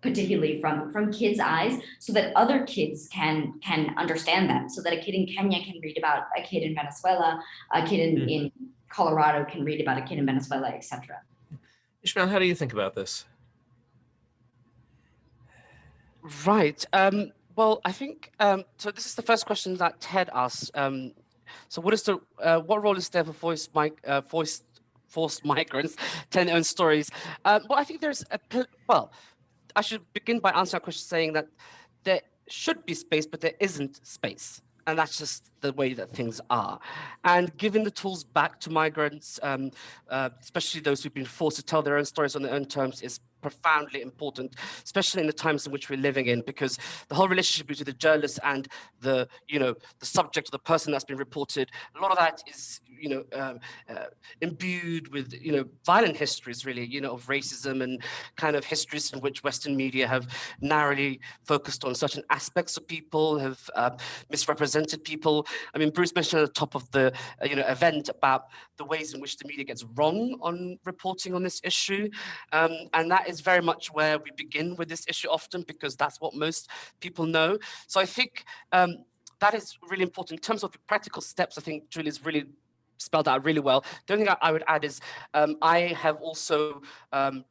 particularly from kids' eyes, so that other kids can understand them, so that a kid in Kenya can read about a kid in Venezuela, a kid in Colorado can read about a kid in Venezuela, etc. Ismail, how do you think about this? Right. Well, I think so. This is the first question that Ted asked. So, what role is there for forced migrants telling their own stories? Well, I think there's I should begin by answering that question saying that there should be space, but there isn't space. And that's just the way that things are. And giving the tools back to migrants, especially those who've been forced to tell their own stories on their own terms, is profoundly important, especially in the times in which we're living in, because the whole relationship between the journalist and the subject or the person that's been reported, a lot of that is imbued with violent histories, really, of racism and kind of histories in which Western media have narrowly focused on certain aspects of people, have misrepresented people. I mean, Bruce mentioned at the top of the event about the ways in which the media gets wrong on reporting on this issue, and that is very much where we begin with this issue often, because that's what most people know. So I think that is really important. In terms of the practical steps, I think Julie's really spelled out really well. The only thing I would add is I have also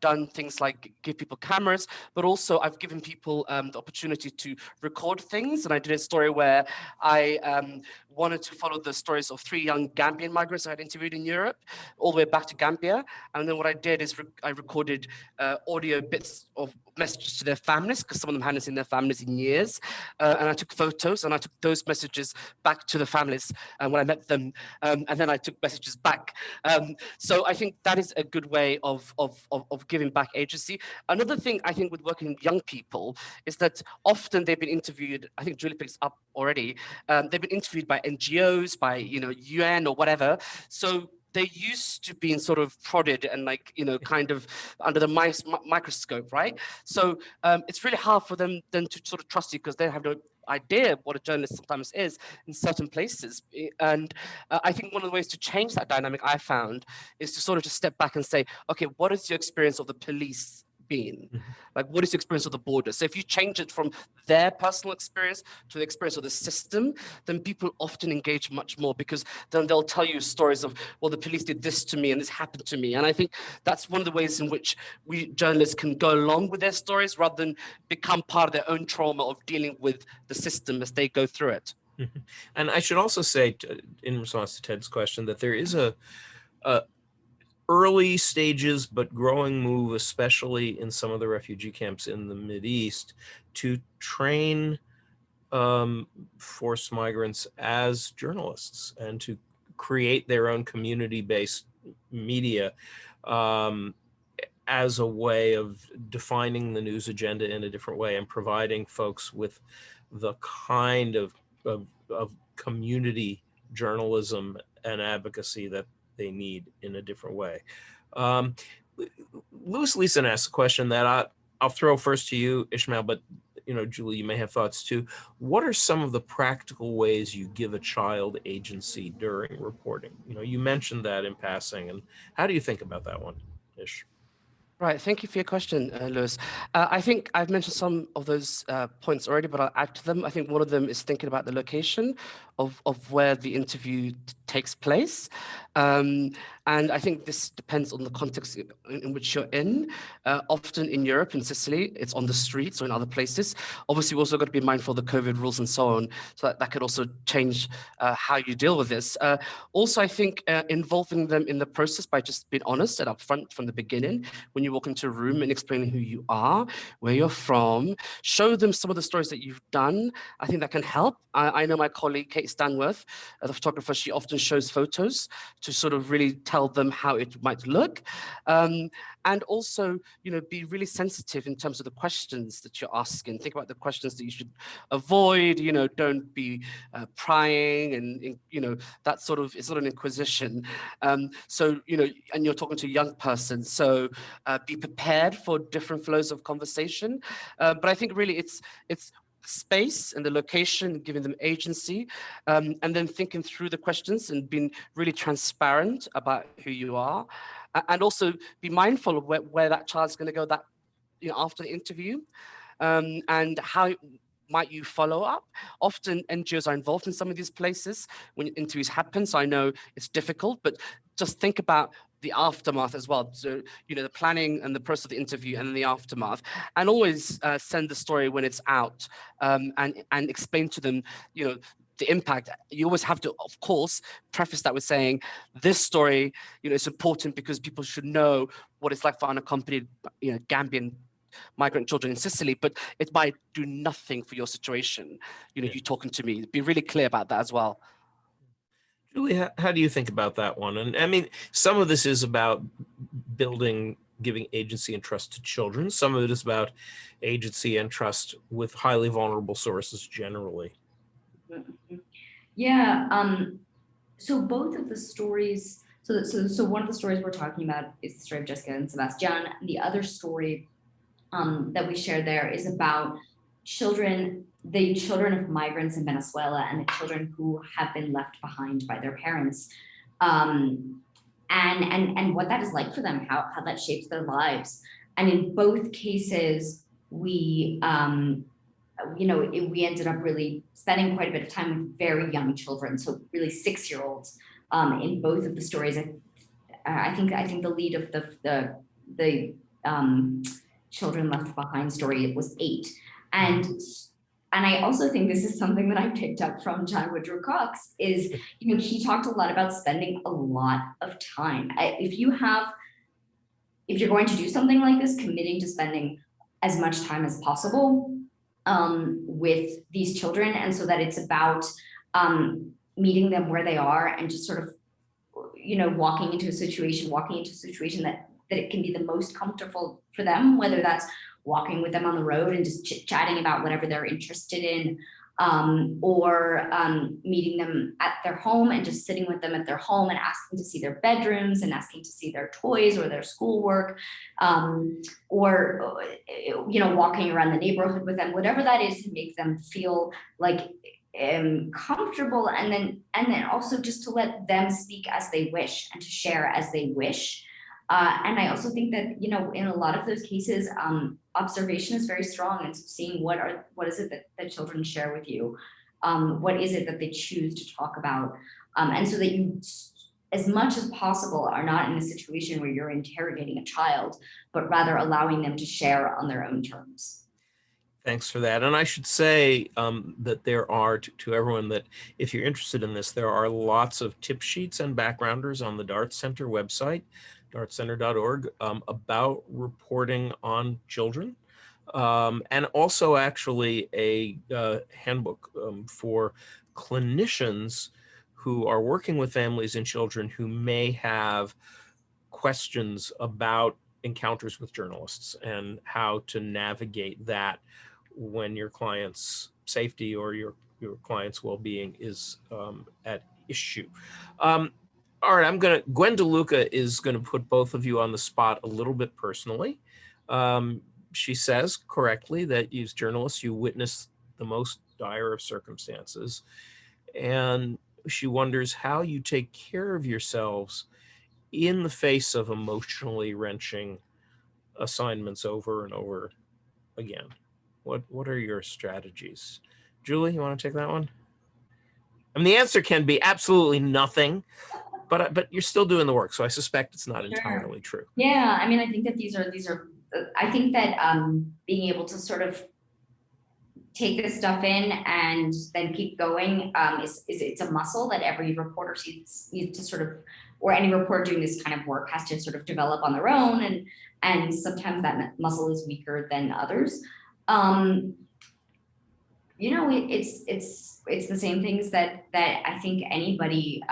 done things like give people cameras, but also I've given people the opportunity to record things. And I did a story where I wanted to follow the stories of 3 young Gambian migrants I had interviewed in Europe, all the way back to Gambia. And then what I did is I recorded audio bits of messages to their families, because some of them hadn't seen their families in years. And I took photos, and I took those messages back to the families when I met them. And then I took messages back. So I think that is a good way of giving back agency. Another thing I think with working with young people is that often they've been interviewed, I think Julie picks up already, they've been interviewed by NGOs, by UN or whatever. So they're used to being sort of prodded and kind of under the microscope, right? So it's really hard for them then to sort of trust you, because they have no idea what a journalist sometimes is in certain places. And I think one of the ways to change that dynamic I found is to sort of just step back and say, okay, what is your experience of the police been? Like, what is the experience of the border? So if you change it from their personal experience to the experience of the system, then people often engage much more, because then they'll tell you stories of, well, the police did this to me and this happened to me. And I think that's one of the ways in which we journalists can go along with their stories rather than become part of their own trauma of dealing with the system as they go through it. And I should also say, in response to Ted's question, that there is a early stages but growing move, especially in some of the refugee camps in the Mideast, to train forced migrants as journalists and to create their own community-based media as a way of defining the news agenda in a different way and providing folks with the kind of community journalism and advocacy that they need in a different way. Louis Leeson asked a question that I'll throw first to you, Ismail, but Julie, you may have thoughts too. What are some of the practical ways you give a child agency during reporting? You mentioned that in passing, and how do you think about that one, Ish? Right, thank you for your question, Louis. I think I've mentioned some of those points already, but I'll add to them. I think one of them is thinking about the location of where the interview takes place. And I think this depends on the context in which you're in. Often in Europe, in Sicily, it's on the streets or in other places. Obviously, we've also got to be mindful of the COVID rules and so on, so that could also change how you deal with this. Also, I think involving them in the process by just being honest and upfront from the beginning, when you walk into a room, and explaining who you are, where you're from, show them some of the stories that you've done. I think that can help. I know my colleague, Kate Stanworth, the photographer, she often shows photos to sort of really tell them how it might look. And also, be really sensitive in terms of the questions that you're asking. Think about the questions that you should avoid, don't be prying and, that sort of, it's not an inquisition. So, and you're talking to a young person, so be prepared for different flows of conversation. But I think really it's space and the location, giving them agency, and then thinking through the questions and being really transparent about who you are, and also be mindful of where that child's going to go after the interview, and how might you follow up. Often NGOs are involved in some of these places when interviews happen, so I know it's difficult, but just think about the aftermath as well. So, the planning and the process of the interview and then the aftermath, and always send the story when it's out, and explain to them, the impact. You always have to, of course, preface that with saying this story, it's important because people should know what it's like for unaccompanied, Gambian migrant children in Sicily, but it might do nothing for your situation. You talking to me, be really clear about that as well. Julie, how do you think about that one? And I mean, some of this is about giving agency and trust to children. Some of it is about agency and trust with highly vulnerable sources generally. Yeah. So both of the stories. So one of the stories we're talking about is the story of Jessica and Sebastian. The other story that we share there is about the children of migrants in Venezuela and the children who have been left behind by their parents, and what that is like for them, how that shapes their lives. And in both cases, we ended up really spending quite a bit of time with very young children, so really 6-year-olds in both of the stories. I think the lead of the children left behind story was 8, and I also think this is something that I picked up from John Woodrow Cox is, he talked a lot about spending a lot of time. If you're going to do something like this, committing to spending as much time as possible with these children, and so that it's about meeting them where they are and just sort of, walking into a situation that it can be the most comfortable for them, whether that's walking with them on the road and just chit-chatting about whatever they're interested in, or meeting them at their home and just sitting with them at their home and asking to see their bedrooms and asking to see their toys or their schoolwork, or walking around the neighborhood with them, whatever that is to make them feel like comfortable, and then also just to let them speak as they wish and to share as they wish. And I also think that, in a lot of those cases, observation is very strong, and so seeing what is it that children share with you, what is it that they choose to talk about, and so that you, as much as possible, are not in a situation where you're interrogating a child, but rather allowing them to share on their own terms. Thanks for that. And I should say that there are, to everyone, that if you're interested in this, there are lots of tip sheets and backgrounders on the Dart Center website, dartcenter.org, about reporting on children. And also actually a handbook for clinicians who are working with families and children who may have questions about encounters with journalists and how to navigate that when your client's safety or your client's well-being is at issue. All right, Gwen DeLuca is gonna put both of you on the spot a little bit personally. She says correctly that as journalists, you witness the most dire of circumstances. And she wonders how you take care of yourselves in the face of emotionally wrenching assignments over and over again. What are your strategies? Julie, you want to take that one? I mean, the answer can be absolutely nothing, but you're still doing the work. So I suspect it's not entirely true. Yeah, I mean, I think that these are, I think that being able to sort of take this stuff in and then keep going it's a muscle that every reporter needs to sort of, or any reporter doing this kind of work has to sort of develop on their own, and sometimes that muscle is weaker than others. You know, it's the same things that I think anybody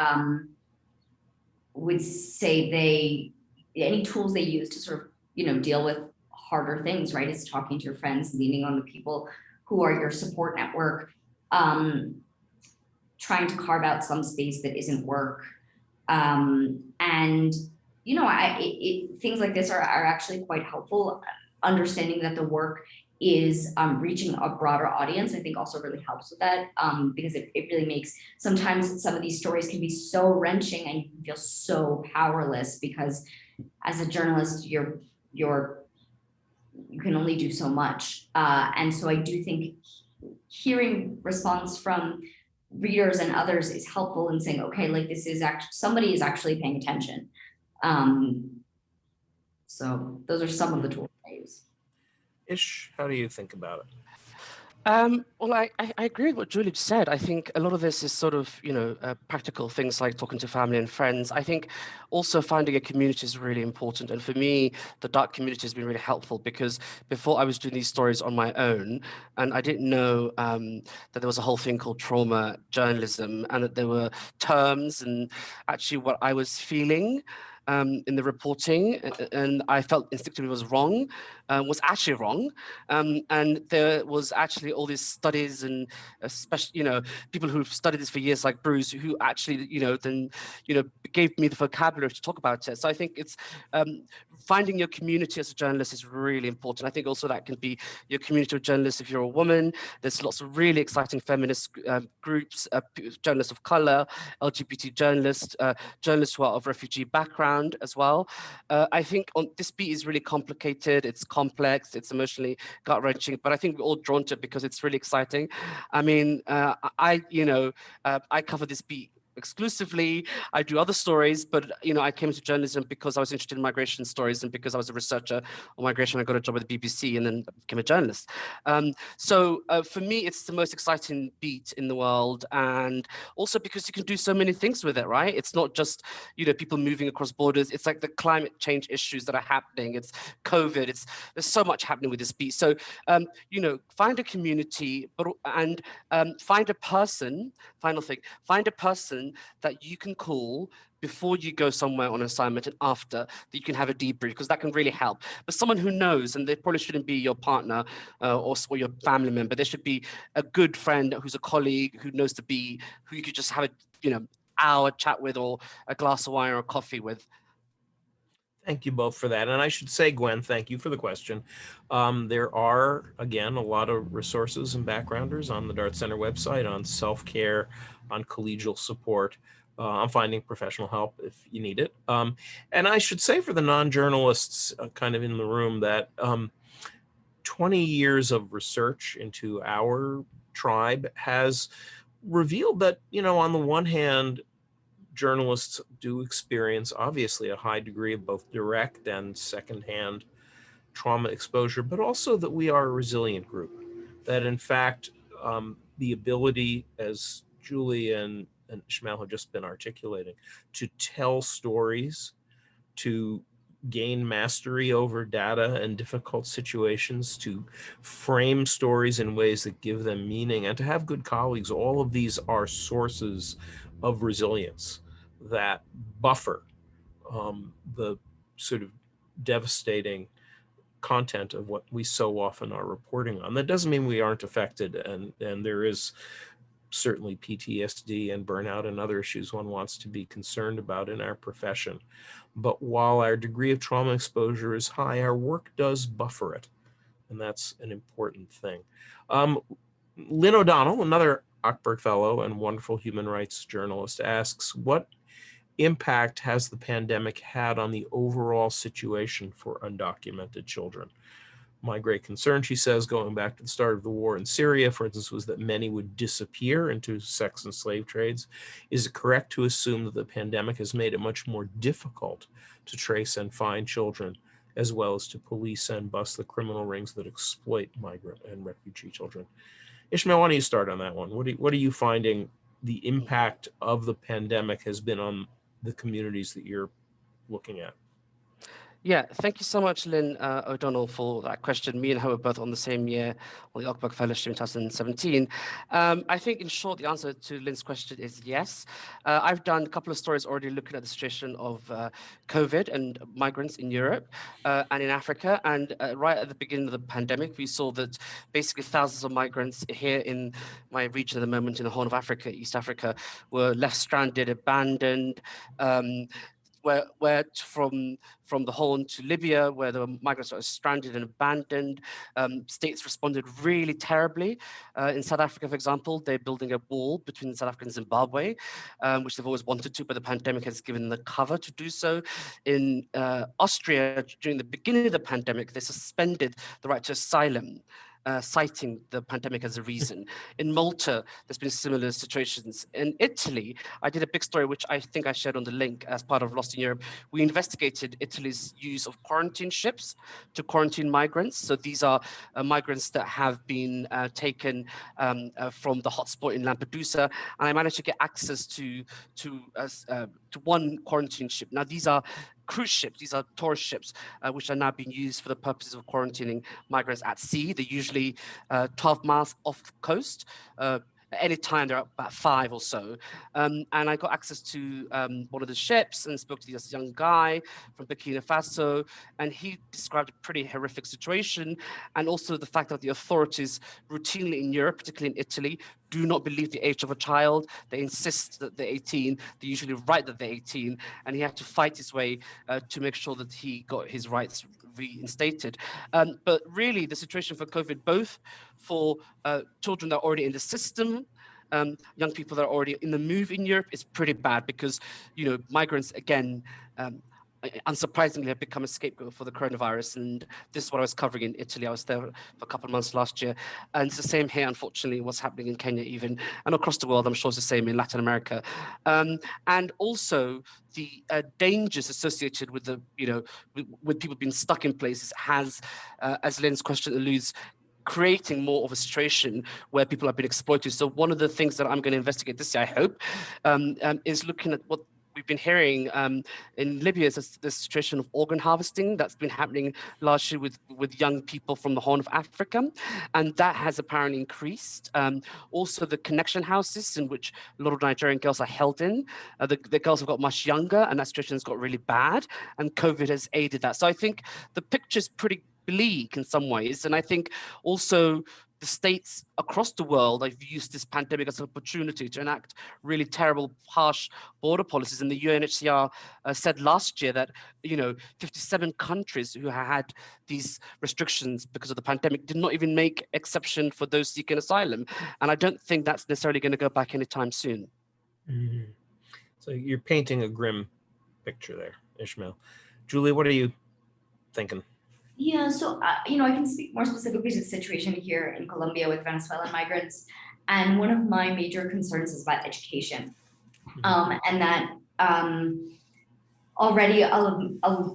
would say any tools they use to sort of, you know, deal with harder things, right? Is talking to your friends, leaning on the people who are your support network, trying to carve out some space that isn't work. And, you know, things like this are actually quite helpful. Understanding that the work is reaching a broader audience, I think also really helps with that, because it really makes, sometimes some of these stories can be so wrenching and you can feel so powerless because as a journalist, you can only do so much. And so I do think hearing response from readers and others is helpful in saying, okay, like this is actually, somebody is actually paying attention. So those are some of the tools I use. Ish, how do you think about it? Well, I agree with what Julie said. I think a lot of this is sort of, you know, practical things like talking to family and friends. I think also finding a community is really important. And for me, the dark community has been really helpful because before I was doing these stories on my own, and I didn't know that there was a whole thing called trauma journalism and that there were terms and actually what I was feeling in the reporting, and I felt instinctively was wrong, was actually wrong. And there was actually all these studies and especially, you know, people who've studied this for years like Bruce, who actually, you know, then, you know, gave me the vocabulary to talk about it. So I think it's finding your community as a journalist is really important. I think also that can be your community of journalists if you're a woman. There's lots of really exciting feminist groups, journalists of color, LGBT journalists, journalists who are of refugee background as well. I think this beat is really complicated. It's complex. It's emotionally gut-wrenching, but I think we're all drawn to it because it's really exciting. I mean, I cover this beat exclusively. I do other stories, but you know, I came into journalism because I was interested in migration stories and because I was a researcher on migration. I got a job at the BBC and then became a journalist. So for me, it's the most exciting beat in the world, and also because you can do so many things with it, right? It's not just, you know, people moving across borders. It's like the climate change issues that are happening. It's COVID. There's so much happening with this beat. So you know, find a community, and find a person. Final thing, find a person that you can call before you go somewhere on assignment and after, that you can have a debrief, because that can really help. But someone who knows, and they probably shouldn't be your partner or your family member. There should be a good friend who's a colleague who knows the beat, who you could just have a, you know, hour chat with or a glass of wine or a coffee with. Thank you both for that. And I should say, Gwen, thank you for the question. There are, again, a lot of resources and backgrounders on the Dart Center website on self-care, on collegial support, on finding professional help if you need it. And I should say for the non-journalists kind of in the room that 20 years of research into our tribe has revealed that, you know, on the one hand, journalists do experience obviously a high degree of both direct and secondhand trauma exposure, but also that we are a resilient group. That in fact, the ability, as Julie and Ismail have just been articulating, to tell stories, to gain mastery over data and difficult situations, to frame stories in ways that give them meaning, and to have good colleagues, all of these are sources of resilience that buffer the sort of devastating content of what we so often are reporting on. That doesn't mean we aren't affected, and there is certainly PTSD and burnout and other issues one wants to be concerned about in our profession. But while our degree of trauma exposure is high, our work does buffer it, and that's an important thing. Lynn O'Donnell, another Ockberg Fellow and wonderful human rights journalist, asks, what impact has the pandemic had on the overall situation for undocumented children? My great concern, she says, going back to the start of the war in Syria, for instance, was that many would disappear into sex and slave trades. Is it correct to assume that the pandemic has made it much more difficult to trace and find children, as well as to police and bust the criminal rings that exploit migrant and refugee children? Ismail, why don't you start on that one? What are you finding the impact of the pandemic has been on the communities that you're looking at? Yeah, thank you so much, Lynn O'Donnell, for that question. Me and her were both on the same year on the Ockberg Fellowship in 2017. I think, in short, the answer to Lynn's question is yes. I've done a couple of stories already looking at the situation of COVID and migrants in Europe and in Africa. And right at the beginning of the pandemic, we saw that basically thousands of migrants here in my region at the moment, in the Horn of Africa, East Africa, were left stranded, abandoned, where from the Horn to Libya, where the migrants are stranded and abandoned. States responded really terribly. In South Africa, for example, they're building a wall between South Africa and Zimbabwe, which they've always wanted to, but the pandemic has given the cover to do so. In Austria, during the beginning of the pandemic, they suspended the right to asylum, citing the pandemic as a reason. In Malta, there's been similar situations. In Italy, I did a big story, which I think I shared on the link as part of Lost in Europe. We investigated Italy's use of quarantine ships to quarantine migrants. So these are migrants that have been taken from the hotspot in Lampedusa, and I managed to get access to one quarantine ship. Now, these are cruise ships, these are tourist ships, which are now being used for the purposes of quarantining migrants at sea. They're usually 12 miles off the coast. At any time, they're about 5 or so. And I got access to one of the ships and spoke to this young guy from Burkina Faso, and he described a pretty horrific situation, and also the fact that the authorities routinely in Europe, particularly in Italy, do not believe the age of a child. They insist that they're 18. They usually write that they're 18, and he had to fight his way to make sure that he got his rights reinstated. But really, the situation for COVID, both for children that are already in the system, young people that are already in the move in Europe, is pretty bad because, migrants, again, unsurprisingly, have become a scapegoat for the coronavirus. And this is what I was covering in Italy. I was there for a couple of months last year. And it's the same here, unfortunately, what's happening in Kenya even, and across the world. I'm sure it's the same in Latin America. And also the dangers associated with the, with people being stuck in places has, as Lynn's question alludes, creating more of a situation where people have been exploited. So one of the things that I'm going to investigate this year, I hope, is looking at what we've been hearing in Libya, is the situation of organ harvesting that's been happening largely with young people from the Horn of Africa, and that has apparently increased. Also, the connection houses in which a lot of Nigerian girls are held in, the girls have got much younger, and that situation has got really bad, and COVID has aided that. So I think the picture's pretty bleak in some ways, and I think also the states across the world have used this pandemic as an opportunity to enact really terrible, harsh border policies. And the UNHCR said last year that, 57 countries who had these restrictions because of the pandemic did not even make exception for those seeking asylum. And I don't think that's necessarily going to go back anytime soon. Mm-hmm. So you're painting a grim picture there, Ismail. Julie, what are you thinking? Yeah, so, I can speak more specifically to the situation here in Colombia with Venezuelan migrants. And one of my major concerns is about education. And that already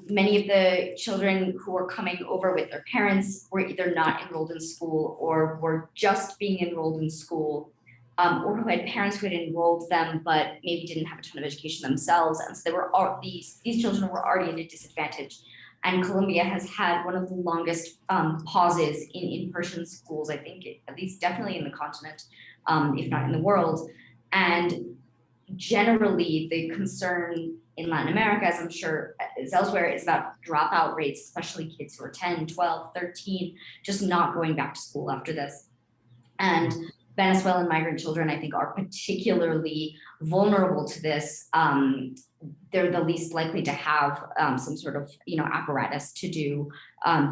many of the children who were coming over with their parents were either not enrolled in school or were just being enrolled in school, or who had parents who had enrolled them but maybe didn't have a ton of education themselves. And so they were these children were already at a disadvantage. And Colombia has had one of the longest pauses in in-person schools, I think, at least definitely in the continent, if not in the world. And generally, the concern in Latin America, as I'm sure is elsewhere, is about dropout rates, especially kids who are 10, 12, 13, just not going back to school after this. And Venezuelan migrant children, I think, are particularly vulnerable to this. They're the least likely to have some sort of, apparatus to do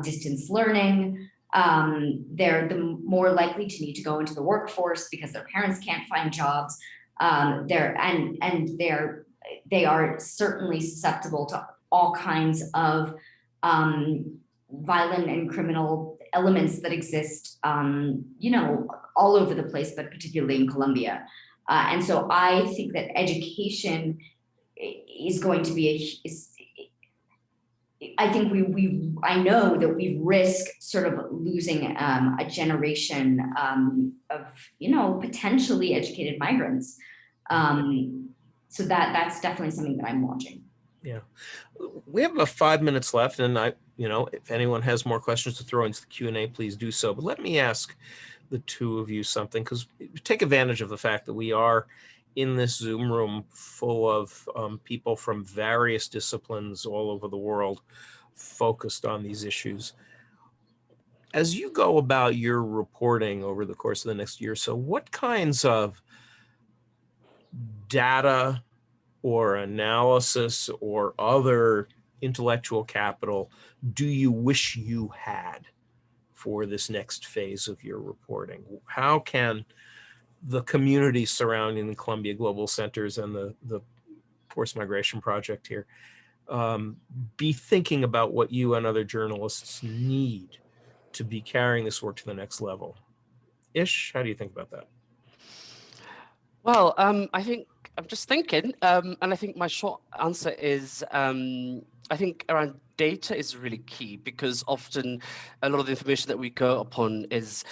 distance learning. They're the more likely to need to go into the workforce because their parents can't find jobs. They are certainly susceptible to all kinds of violent and criminal elements that exist, you know, all over the place, but particularly in Colombia. And so I think that education is going to be I think I know that we risk sort of losing a generation of, you know, potentially educated migrants. So that's definitely something that I'm watching. Yeah, we have about 5 minutes left, and if anyone has more questions to throw into the Q&A, please do so. But let me ask the two of you something, because take advantage of the fact that we are in this Zoom room full of people from various disciplines all over the world focused on these issues. As you go about your reporting over the course of the next year or so, what kinds of data or analysis or other intellectual capital do you wish you had for this next phase of your reporting? How can the community surrounding the Columbia Global Centers and the Forced Migration Project here be thinking about what you and other journalists need to be carrying this work to the next level? Ish, how do you think about that? Well, I think I'm just thinking, and I think my short answer is, I think around data is really key, because often a lot of the information that we go upon is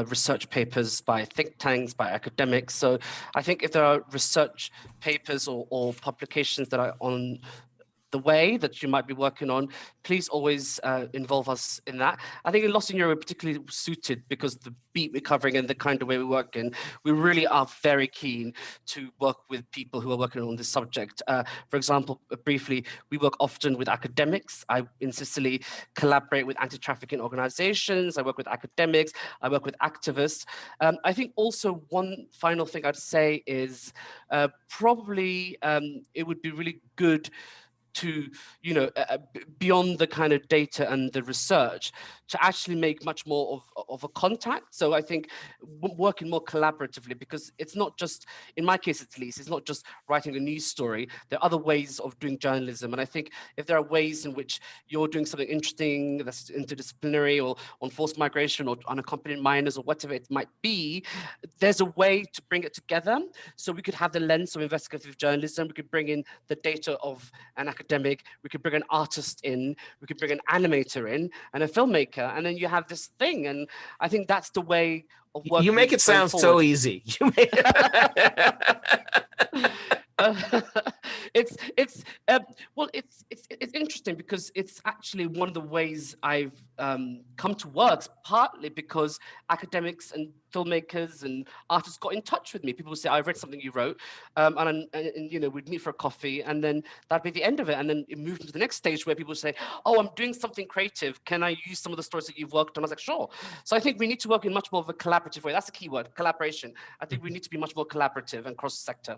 research papers by think tanks, by academics. So I think if there are research papers or publications that are on the way that you might be working on, please always involve us in that. I think in Lost in Europe, we're particularly suited because the beat we're covering and the kind of way we work in, we really are very keen to work with people who are working on this subject. For example, briefly, we work often with academics. I, in Sicily, collaborate with anti-trafficking organizations. I work with academics. I work with activists. I think also one final thing I'd say is probably it would be really good to, beyond the kind of data and the research, to actually make much more of a contact. So I think working more collaboratively, because it's not just, in my case at least, it's not just writing a news story. There are other ways of doing journalism. And I think if there are ways in which you're doing something interesting that's interdisciplinary or on forced migration or unaccompanied minors or whatever it might be, there's a way to bring it together. So we could have the lens of investigative journalism. We could bring in the data of an academic. We could bring an artist in. We could bring an animator in and a filmmaker. And then you have this thing. And I think that's the way of working. You make it sound so easy. It's interesting because it's actually one of the ways I've come to work, partly because academics and filmmakers and artists got in touch with me. People would say, I read something you wrote, and we'd meet for a coffee, and then that'd be the end of it. And then it moved into the next stage where people say, oh, I'm doing something creative. Can I use some of the stories that you've worked on? I was like, sure. So I think we need to work in much more of a collaborative way. That's the key word, collaboration. I think we need to be much more collaborative and cross-sector.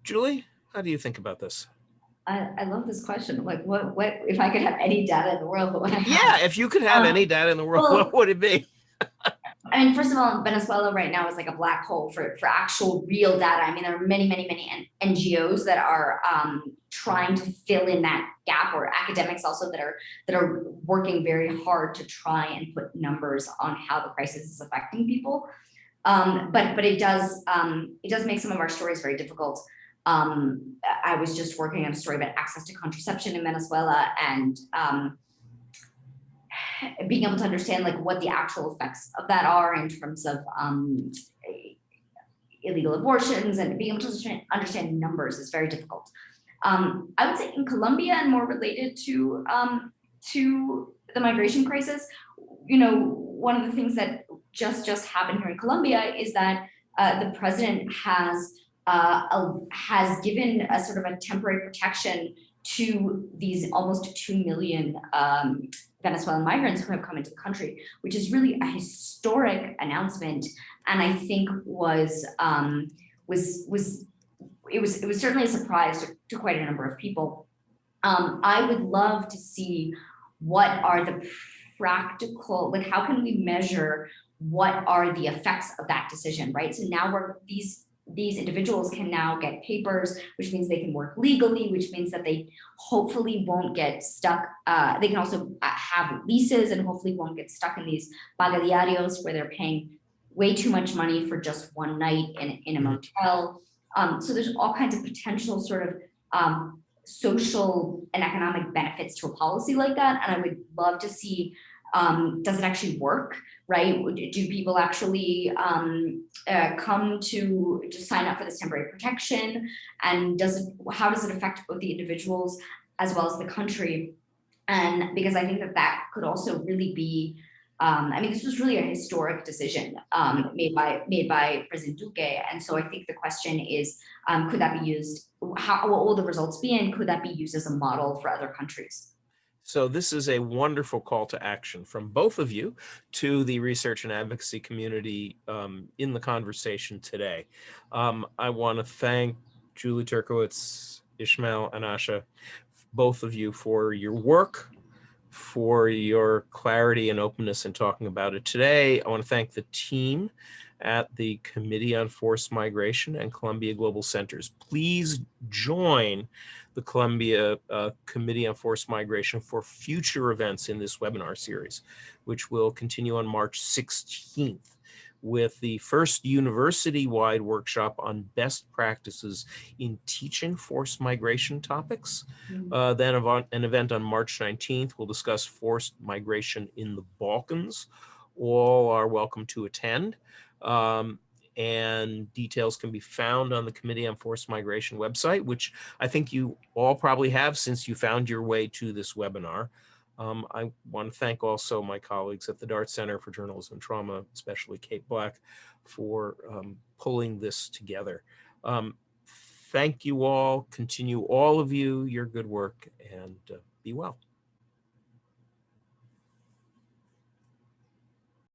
Julie, how do you think about this? I love this question. Like, what if I could have any data in the world? What would I have? Yeah, if you could have any data in the world, what would it be? I mean, first of all, Venezuela right now is like a black hole for actual real data. I mean, there are many NGOs that are trying to fill in that gap, or academics also that are working very hard to try and put numbers on how the crisis is affecting people. But it does make some of our stories very difficult. I was just working on a story about access to contraception in Venezuela, and being able to understand like what the actual effects of that are in terms of illegal abortions, and being able to understand numbers is very difficult. I would say in Colombia, and more related to the migration crisis, one of the things that just happened here in Colombia is that the president has given a sort of a temporary protection to these almost 2 million Venezuelan migrants who have come into the country, which is really a historic announcement, and I think was certainly a surprise to quite a number of people. I would love to see what are the practical, how can we measure what are the effects of that decision, right? So now these these individuals can now get papers, which means they can work legally, which means that they hopefully won't get stuck. They can also have leases and hopefully won't get stuck in these pagadiarios where they're paying way too much money for just one night in a motel. So there's all kinds of potential sort of social and economic benefits to a policy like that. And I would love to see, does it actually work, right? Do people actually come to just sign up for this temporary protection? And how does it affect both the individuals as well as the country? And because I think that could also really be, I mean, this was really a historic decision made by President Duque. And so I think the question is, could that be used? What will the results be? And could that be used as a model for other countries? So this is a wonderful call to action from both of you to the research and advocacy community in the conversation today. I want to thank Julie Turkewitz, Ismail Einashe, both of you for your work, for your clarity and openness in talking about it today. I want to thank the team at the Committee on Forced Migration and Columbia Global Centers. Please join the Columbia Committee on Forced Migration for future events in this webinar series, which will continue on March 16th with the first university-wide workshop on best practices in teaching forced migration topics. Then an event on March 19th will discuss forced migration in the Balkans. All are welcome to attend. And details can be found on the Committee on Forced Migration website, which I think you all probably have since you found your way to this webinar. I want to thank also my colleagues at the Dart Center for Journalism and Trauma, especially Kate Black, for pulling this together. Thank you all. Continue all of you your good work and be well.